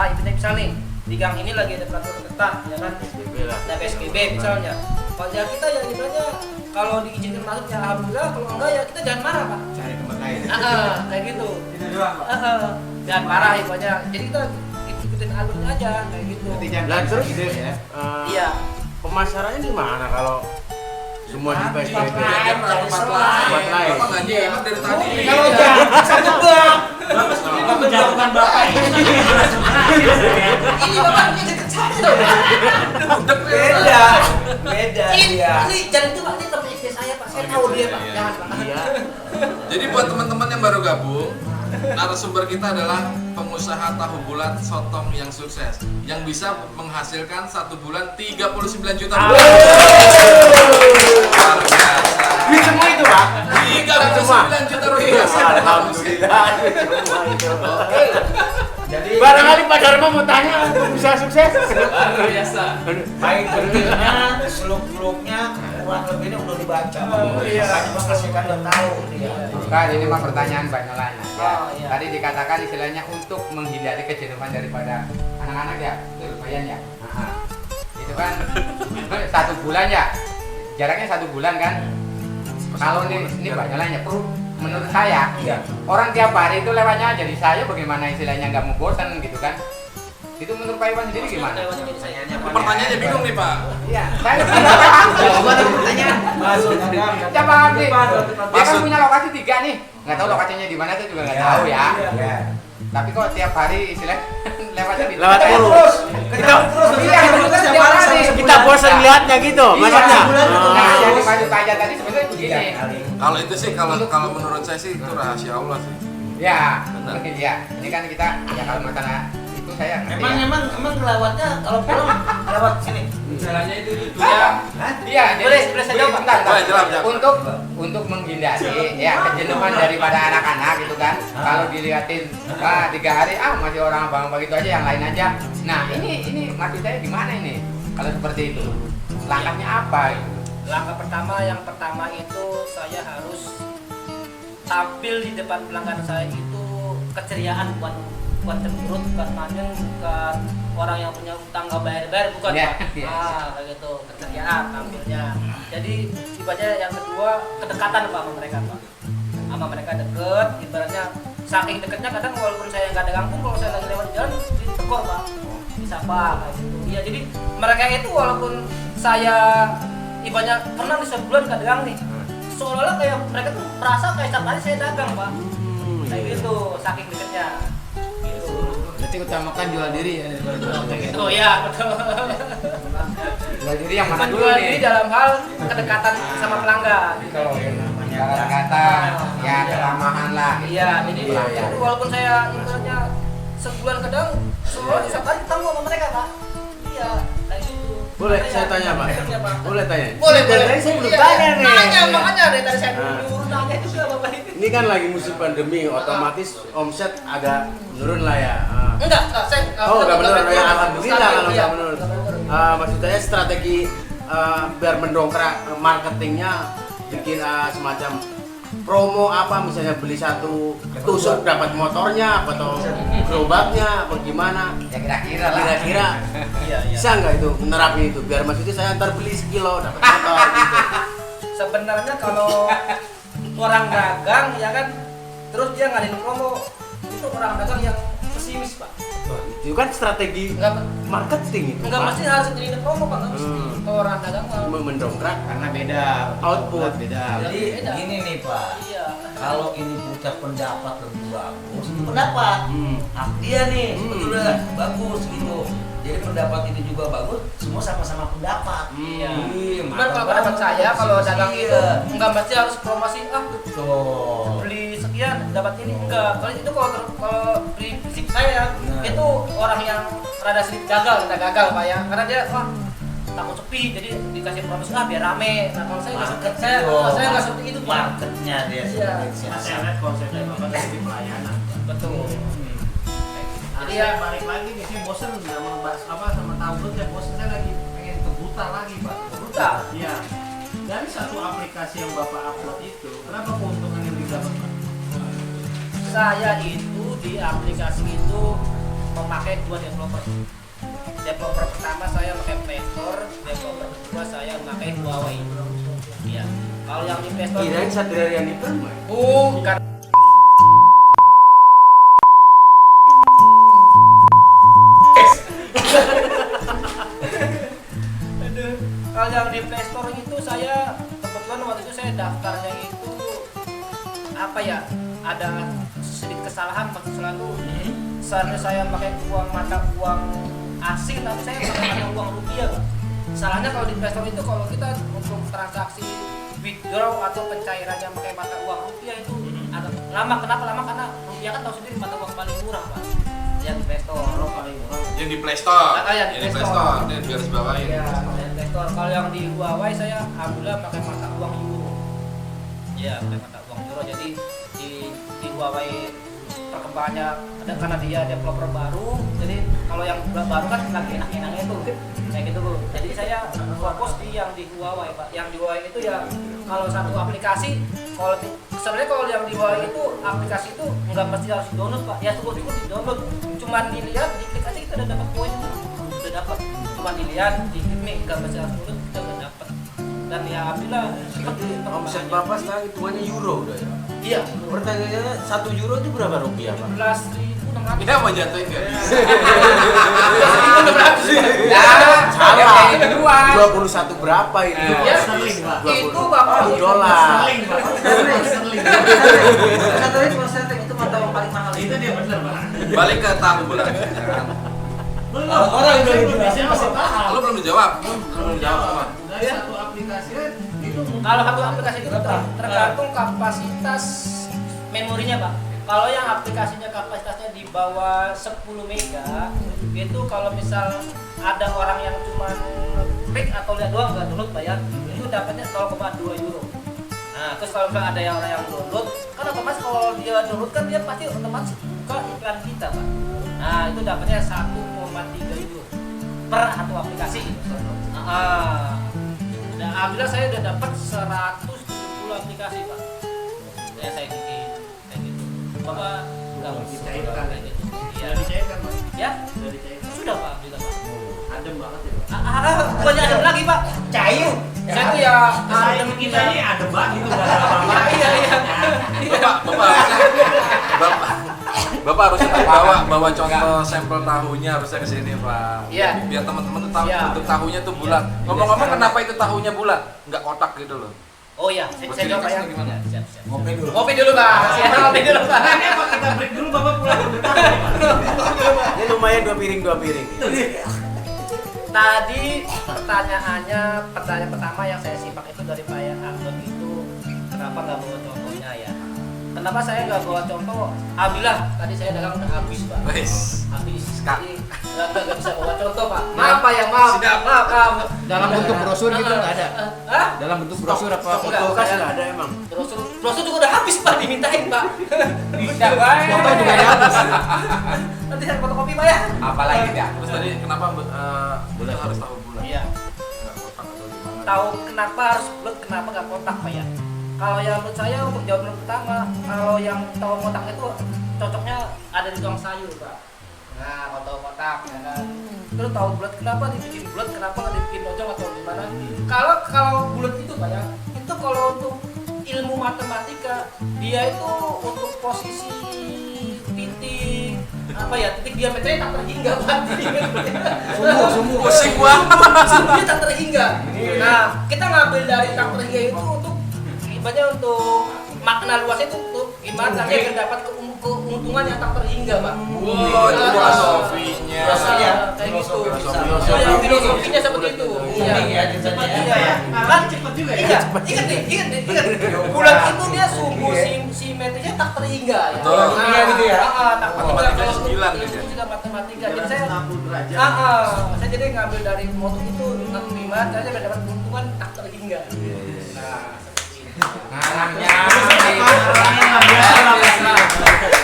intinya misal nih di gang ini lagi ada peraturan ketat, ya kan? Ada PSBB misalnya. Kalau ya kita yang ibaratnya kalau diizinkan masuk ya alhamdulillah, kalau enggak ya kita jangan marah Pak. Cari tempat lain. Kayak gitu. Jangan marah ibaratnya. Jadi kita ikutin alurnya aja kayak gitu. Berarti jangan Lah, terus? ide ya. Iya. Pemasarannya di mana kalau semua di PSBB? Tempat Tempat lain. Bapak gaji enak dari tadi. Kalau jangan satu bang. Bapak menjatuhkan bapak ini. Ini bapaknya deket saya. Beda Ini dia. jangan itu Pak, ini teman istri saya Pak. Saya tahu dia Pak. Jangan Pak. Iya. Jadi buat teman-teman yang baru gabung, narasumber kita adalah pengusaha tahu bulat sotong yang sukses, yang bisa menghasilkan 1 bulan 39 juta rupiah. Luar biasa. Duit semua itu, Pak. 39 juta rupiah. Alhamdulillah, duit semua itu. Jadi Barangkali Pak Dharma mau tanya untuk bisa sukses. Luar biasa. baik bentuknya, seluk-beluknya kurang lebihnya udah dibaca. iya. Makanya Mas kan udah tahu dia. Bukan, ini mah pertanyaan Mbak Nolanya. Ya. Oh, iya. Tadi dikatakan istilahnya untuk menghindari kejenuhan daripada anak-anak ya, lumayan ya. Nah, itu kan 1 bulan ya, jaraknya 1 bulan kan. Kalau ini Mbak Nolanya, menurut saya, Iya. orang tiap hari itu lewatnya jadi saya bagaimana istilahnya nggak mau bosan gitu kan. Itu menurut Pak Iwan sendiri gimana? Pertanyaannya bingung nih Pak. Iya, saya nggak paham. Jawaban pertanyaan. Masuk dalam. Siapa paham sih? Dia kan punya lokasi 3 nih. Nggak tahu lokasinya di mana tuh juga nggak tahu ya. Iya. Tapi kok tiap hari istilah lewatnya di Lewat terus. terus. Kita terus Iya, tiap hari. Kita bosan lihatnya gitu, Iya. maksudnya. Nah, yang dimaksud Pak Ajat tadi sebenarnya begini. Kalau itu sih kalau menurut saya sih itu rahasia Allah sih. Ya, Benar. mungkin ya. Ini kan kita ya kalau masalah itu saya ngerti ya. Emang kelewatnya kalau pulang lewat sini. Jalannya itu Iya, jadi Boleh saya jawab, Pak? bentar, bentar. Boleh, jawab. Untuk menghindari ya kejenuhan daripada anak-anak gitu kan. Kalau dilihatin 3 hari masih orang abang begitu aja, yang lain aja. Nah, ini maksud saya gimana ini? Kalau seperti itu. Langkahnya apa gitu? Langkah yang pertama itu saya harus tampil di depan pelanggan saya itu keceriaan, bukan cemberut, bukan manyun, bukan orang yang punya utang nggak bayar bukan Iya, Pak. iya. Kayak gitu, keceriaan tampilnya. Jadi ibaratnya yang kedua kedekatan Pak sama mereka Pak. Sama mereka deket, ibaratnya saking deketnya kadang walaupun saya nggak ada kampung, kalau saya lagi lewat di jalan ditekor Pak, disapa kayak gitu. Iya, jadi mereka itu walaupun saya ibaratnya pernah di sebulan nggak dagang nih, seolah-olah kayak mereka tuh merasa kayak setiap hari saya dagang Pak. Kayak gitu, saking deketnya. Gitu. Berarti utamakan jual diri ya daripada jual Kayak gitu ya, betul. Jual diri yang mana dulu Menjual nih? diri dalam hal kedekatan sama pelanggan. Itu yang namanya kata ya keramahan lah. Iya, jadi Pelanggan. itu walaupun saya ibaratnya sebulan kadang seolah setiap hari ketemu sama mereka Pak. Iya, kayak gitu. Boleh Makanya, saya tanya, Pak? deketnya, Pak. Boleh tanya? Boleh, Dari boleh. tadi saya belum Iya, tanya nih. Nanya, makanya dari tadi saya Nah. dulu nanya juga Bapak ini. Ini kan lagi musim pandemi, otomatis omset agak menurun lah ya. Enggak, saya Oh, nggak menurun ya, alhamdulillah Stabil, kalau iya. nggak menurun. Maksud saya strategi biar mendongkrak marketingnya bikin semacam promo apa, misalnya beli 1 tusuk dapat motornya atau gerobaknya apa gimana, Ya kira-kira lah. kira-kira Iya, iya. bisa nggak itu menerapin itu biar maksudnya saya ntar beli sekilo dapat motor gitu. Sebenarnya kalau orang dagang ya kan, terus dia ngadain promo, itu orang dagang yang pesimis Pak. Itu kan strategi Enggak, marketing itu, enggak Pak. mesti harus jadi promo Pak, enggak mesti. Kalau orang dagang mah Mendongkrak karena beda Output. beda. Jadi gini nih Pak. iya. Kalau ini punya pendapat lebih bagus, itu pendapat. Hak dia nih, sebetulnya bagus gitu. Jadi pendapat ini juga bagus, semua sama-sama pendapat. Iya. Cuman mantap kalau pendapat banget. saya kalau dagang itu Iya. enggak mesti harus promosi Betul. beli sekian dapat ini, enggak. Kalau itu kalau prinsip saya Nah. itu orang yang rada sedikit gagal, kita gagal Pak ya. Karena dia takut sepi, jadi dikasih promosi biar rame. Nah kalau saya nggak suka, Oh, saya nggak seperti itu Pak. marketnya dia Iya. sebagai Saya siasat. lihat konsepnya bapak dari pelayanan. Betul. Nah, Jadi saya ya- balik lagi nih, saya bosan udah membahas apa sama tahu saya bosan, saya lagi pengen ke buta lagi pak. Buta. Iya. Dari satu aplikasi yang bapak upload itu, kenapa keuntungan yang didapat pak? Saya itu di aplikasi itu memakai 2 developer. Developer pertama saya pakai Play Store, developer kedua saya memakai Huawei. Iya. Kalau yang di Play Store Kirain Satria Riani Permai. bukan. Aduh, kalau yang di Play Store itu saya kebetulan waktu itu saya daftarnya itu apa ya, ada sedikit kesalahan waktu selalu seharusnya saya pakai mata uang asing tapi saya pakai mata uang rupiah Pak. Salahnya kalau di Play Store itu kalau kita untuk transaksi withdraw atau pencairannya pakai mata uang rupiah itu agak lama. Kenapa lama? Karena rupiah kan tahu sendiri mata uang paling murah Pak. Yang di Play Store paling murah. Yang di Play Store. Yang di Play Store. Ini garis bawahin. Iya, yang Play Store. Kalau yang di Huawei saya alhamdulillah pakai mata uang euro. Iya, pakai mata uang euro. Jadi di Huawei perkembangannya ada karena dia developer baru. Jadi kalau yang baru kan lagi enak-enaknya itu kayak gitu Bu. Jadi saya fokus di yang di Huawei Pak. Yang di Huawei itu ya kalau satu aplikasi, kalau sebenarnya kalau yang di Huawei itu aplikasi itu nggak mesti harus download Pak. Ya cukup di download. Cuman dilihat, diklik aja kita udah dapat poin. Udah dapat. Cuman dilihat, diklik nih nggak mesti harus download kita udah dapat. Dan ya alhamdulillah seperti Omset bapak sekarang hitungannya euro udah ya. Iya. Pertanyaannya 1 euro itu berapa rupiah pak? 17.600. Ini mau jatuhin nggak bisa. Ya, Salah. yang kedua. 21 berapa itu? Ya, Sterling pak. itu Bapak dolar. Sterling pak. Sterling. Satu kalau setting itu mata uang paling mahal. Itu dia bener pak. Balik ke tahu bulan. Belum. Orang udah Indonesia masih paham. Lo belum dijawab. Belum dijawab teman. Dari satu aplikasi kan itu kalau satu aplikasi itu tergantung kapasitas memorinya Pak. Kalau yang aplikasinya kapasitasnya di bawah 10 mega itu kalau misal ada orang yang cuma klik atau lihat doang nggak download bayar itu dapatnya 0,2 euro. Nah terus kalau misalnya ada yang orang yang download kan otomatis kalau dia download kan dia pasti otomatis buka iklan kita Pak. Nah itu dapatnya 1,3 euro per satu aplikasi. Dan alhamdulillah saya udah dapat 170 aplikasi Pak. Ya saya bikin kayak gitu. Bapak nggak mau dicairkan. kayak gitu. Iya. sudah dicairkan pak. Ya Sudah dicairkan. sudah Pak, alhamdulillah Pak. Adem banget ya pak. Bukannya ada lagi Pak. Cair. Saya tuh ya Saya kita ini adem banget gitu nggak ada apa-apa. Iya. Bapak harusnya bawa contoh sampel tahunya harusnya ke sini Pak. Iya. Biar teman-teman tuh tahu Iya. bentuk tahunya tuh bulat. Ngomong-ngomong kenapa itu tahunya bulat? Nggak kotak gitu loh. Oh iya, saya jawab Pak ya. Gimana? Siap. Ngopi dulu. Ngopi dulu Pak. Siap, ngopi dulu Pak. Ini apa kita break dulu bapak pulang dulu. Ini lumayan 2 piring. Tadi pertanyaan pertama yang saya simak itu dari Pak Anton itu kenapa nggak bawa contohnya ya? Kenapa saya nggak bawa contoh? Alhamdulillah tadi saya dagang udah habis Pak. Wes. Habis. Kak. Jadi nggak bisa bawa contoh Pak. Maaf Pak ya maaf. Siap. Maaf. Dalam bentuk brosur gitu nggak ada? Hah? Dalam bentuk brosur apa Stok foto nggak kas ada. nggak ada emang? Brosur juga udah habis Pak dimintain Pak. Bisa baik. Foto juga ada habis. Nanti saya fotokopi Pak ya. Apalagi dah. Terus tadi kenapa bulat harus tahu bulat? Iya. Nggak kotak atau gimana? Tahu kenapa harus bulat, kenapa nggak kotak Pak ya? Kalau yang menurut saya untuk jawaban pertama, kalau yang tahu kotak itu cocoknya ada di tukang sayur Pak. Nah kalau tahu kotak ya kan. Terus tahu bulat kenapa dibikin bulat, kenapa nggak dibikin lojong atau gimana? Kalau bulat itu Pak ya, itu kalau untuk ilmu matematika dia itu untuk posisi titik apa ya, titik diameternya tak terhingga Pak. Sumbu. Pusing gua. Dia tak terhingga. Nah, kita ngambil dari tak terhingga itu untuk ibaratnya untuk makna luas itu untuk gimana caranya biar dapat keuntungan yang tak terhingga, Pak. Wow, itu filosofinya. Filosofinya. Kayak gitu. Filosofi. Ya, filosofinya seperti itu. Iya. Ya, ceritanya. Iya. Kan cepet juga ya. Iya, ingat nih. Bulan itu dia sumbu simetrinya tak terhingga ya. Betul. Iya gitu ya. Tak Matematikanya terhingga. 9 gitu ya. Ilmu juga matematika. Jadi saya 360 derajat. saya jadi ngambil dari moto itu 65 kan caranya biar dapat keuntungan tak terhingga. Nah, seperti ini. Anaknya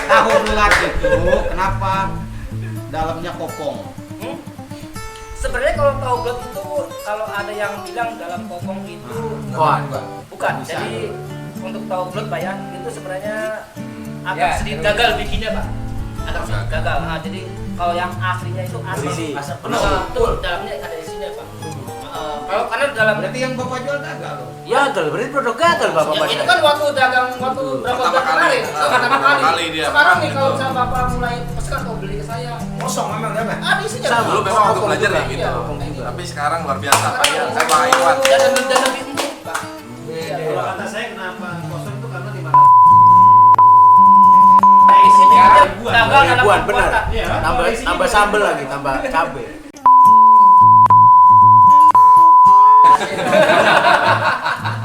Tahu bulat itu kenapa dalamnya kopong? Sebenarnya kalau tahu bulat itu kalau ada yang bilang dalam kopong itu bukan. Jadi untuk tahu bulat Pak ya, itu sebenarnya agak Ya, sedikit terus. gagal bikinnya Pak. Agak sedikit gagal. Nah, jadi kalau yang aslinya itu asli. penuh. Itu dalamnya ada isinya Pak. Kalau karena dalam Berarti yang Bapak jual gagal loh. Ya, berarti produk gagal Bapak ya, itu kan waktu dagang waktu berapa Pertama bulan kali. kemarin. Itu pertama Pertama kali. kali dia Sekarang nih gitu. kalau misalnya Bapak mulai pesan atau beli ke saya, Kosong memang kan? ada isinya. Dulu memang waktu belajar kayak gitu. Iya. Tapi sekarang luar biasa Pak ya. Saya Pak Iwan. Dan lebih empuk Pak. Kalau kata saya kenapa kosong itu karena di mana? Isinya aja ribuan. dagang dalam Ribuan, benar. kekuatan. Iya, Tambah kalau isinya tambah banyak. sambel lagi, tambah cabe.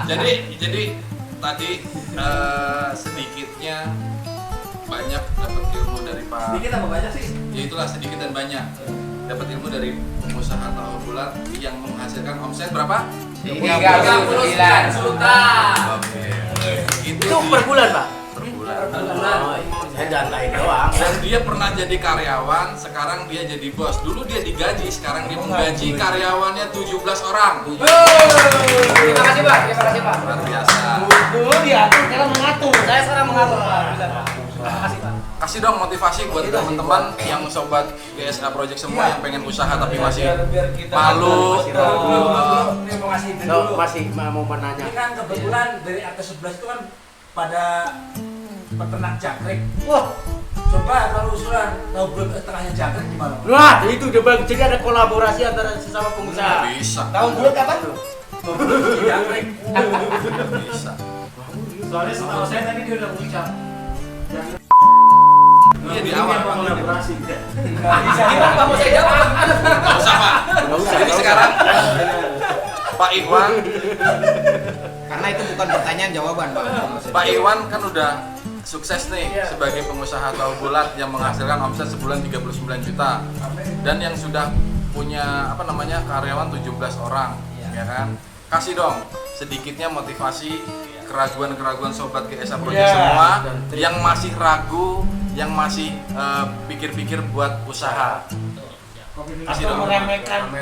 Jadi tadi sedikitnya banyak dapat ilmu dari Pak. Sedikit apa banyak sih? Ya itulah sedikit dan banyak. Dapat ilmu dari pengusaha tahu bulat yang menghasilkan omset berapa? 39 juta. Oke. Itu per bulan, Pak. Per bulan. Oh, saya jantain doang. Dan dia pernah jadi karyawan, sekarang dia jadi bos. Dulu dia digaji, sekarang dia menggaji karyawannya 17 orang. Terima kasih Pak. Terima kasih Pak. Luar biasa. Dulu diatur, sekarang mengatur. Saya sekarang mengatur Pak. Bisa, Pak. Terima kasih Pak. Kasih dong motivasi buat teman-teman yang sobat GSA Project semua yang pengen usaha tapi masih malu. No, masih mau menanya. Ini kan kebetulan dari atas 11 itu kan pada peternak jangkrik. Wah, Coba kalau usulan tahu belum tengahnya jangkrik gimana? wah itu udah bagus. Jadi ada kolaborasi antara sesama pengusaha. Bisa. Tahu bulat apa tuh? Jangkrik. Bisa. Soalnya setahu saya tadi dia udah ngucap. Iya di awal. Kolaborasi. Gimana Pak mau saya jawab? Nggak usah Pak. Nggak usah, Jadi nggak sekarang Pak Iwan, Karena itu bukan pertanyaan jawaban Pak. Pak Iwan kan udah sukses nih sebagai pengusaha tahu bulat yang menghasilkan omset sebulan 39 juta dan yang sudah punya apa namanya karyawan 17 orang, ya kan? Kasih dong sedikitnya motivasi keraguan-keraguan sobat GSA Project semua yang masih ragu, yang masih pikir-pikir buat usaha. Kasih Atau dong.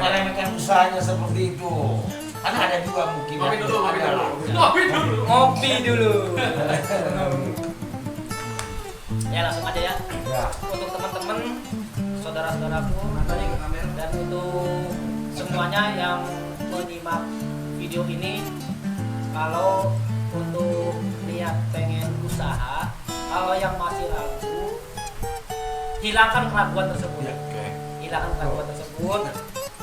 meremehkan usahanya seperti itu. Karena ada juga mungkin. Ngopi dulu. Ya langsung aja ya. Untuk teman-teman, saudara-saudaraku, dan untuk semuanya yang menyimak video ini, kalau untuk niat pengen usaha, kalau yang masih ragu, hilangkan keraguan tersebut. Hilangkan keraguan tersebut,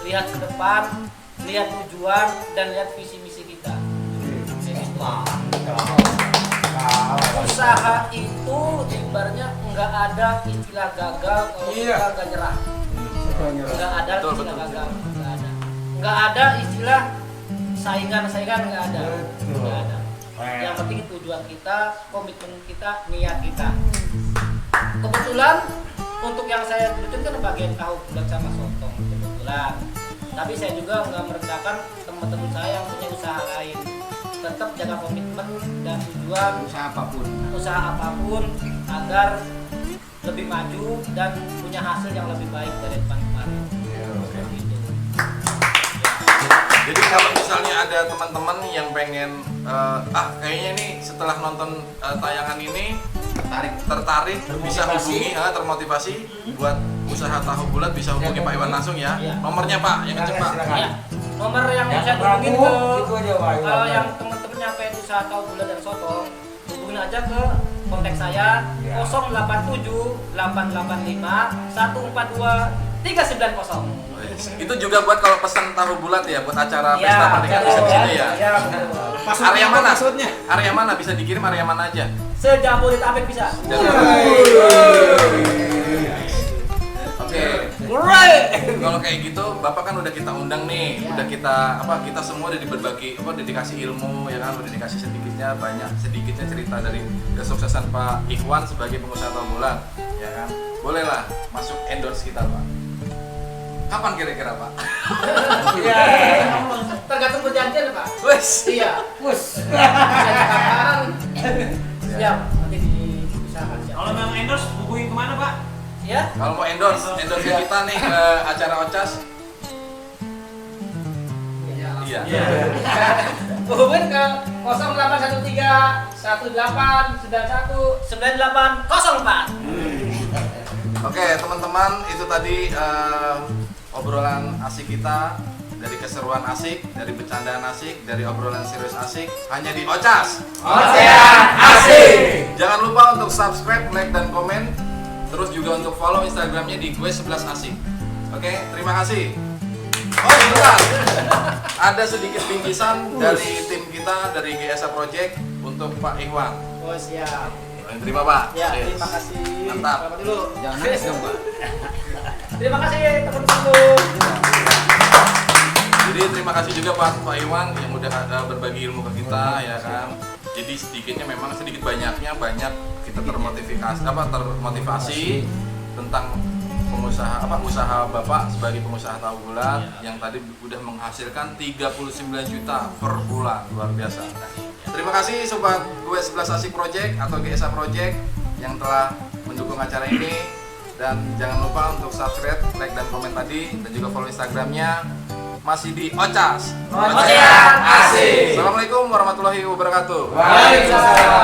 lihat ke depan, lihat tujuan, dan lihat visi misi kita. Usaha itu ibaratnya nggak ada istilah gagal kalau kita nggak nyerah. Nggak ada Betul, istilah betul. gagal, nggak ada istilah saingan nggak ada. Nggak ada. Yang penting tujuan kita, komitmen kita, niat kita. Kebetulan untuk yang saya bikin kan bagian tahu bulat sama sotong kebetulan. Tapi saya juga nggak merendahkan teman-teman saya yang punya usaha lain. Tetap jaga komitmen dan tujuan usaha apapun agar lebih maju dan punya hasil yang lebih baik dari depan kemarin. Gitu. Jadi kalau misalnya ada teman-teman yang pengen kayaknya nih setelah nonton tayangan ini tertarik bisa hubungi termotivasi buat usaha tahu bulat bisa hubungi Pak Iwan langsung ya. Iya. Nomornya Pak yang kenceng Pak. Ya, nomor yang bisa dihubungin ke kalau yang teman-teman nyampe usaha tahu bulat dan sotong, hubungin aja ke kontak saya 087 885 142 390. Itu juga buat kalau pesan tahu bulat ya buat acara pesta pernikahan bisa di sini ya. Ya, Area mana? Area mana bisa dikirim area mana aja? Sejabodetabek bisa. Oke. Kalau kayak gitu, Bapak kan udah kita undang nih, udah kita semua udah udah dikasih ilmu ya kan, udah dikasih sedikitnya cerita dari kesuksesan Pak Ikhwan sebagai pengusaha tahu bulat, ya kan. Bolehlah masuk endorse kita Pak. Kapan kira-kira Pak? Ya, tergantung perjanjian Pak. Wes. Iya. Bus. Kapan? Siap, nanti diusahakan siap. Kalau memang endorse, hubungin kemana Pak? Ya. Kalau mau endorse kita nih ke acara Ocas. Iya. Hubungin ke 0813 1891 9804. Oke teman-teman, itu tadi obrolan asik kita, dari keseruan asik, dari bercandaan asik, dari obrolan serius asik, hanya di Ocas. Ocean asik. Jangan lupa untuk subscribe, like, dan komen. Terus juga untuk follow Instagramnya di gue11 asik. Oke, terima kasih. Oh sebentar, ada sedikit bingkisan dari tim kita dari GSA Project untuk Pak Ikhwan. Oh siap. Yang terima Pak. Ya, Yes. terima kasih. Mantap. Selamat dulu. Jangan nangis dong Pak. Terima kasih teman-teman. Jadi terima kasih juga Pak Iwan yang udah berbagi ilmu ke kita ya kan. Jadi sedikitnya memang sedikit banyaknya banyak kita termotivasi tentang usaha Bapak sebagai pengusaha tahu bulat yang tadi udah menghasilkan 39 juta per bulan, luar biasa. Terima kasih sobat Gue11 Asik Project atau GSA Project yang telah mendukung acara ini, dan jangan lupa untuk subscribe, like, dan komen tadi, dan juga follow Instagramnya masih di Ocas. Ocean asik. Assalamualaikum warahmatullahi wabarakatuh. Waalaikumsalam.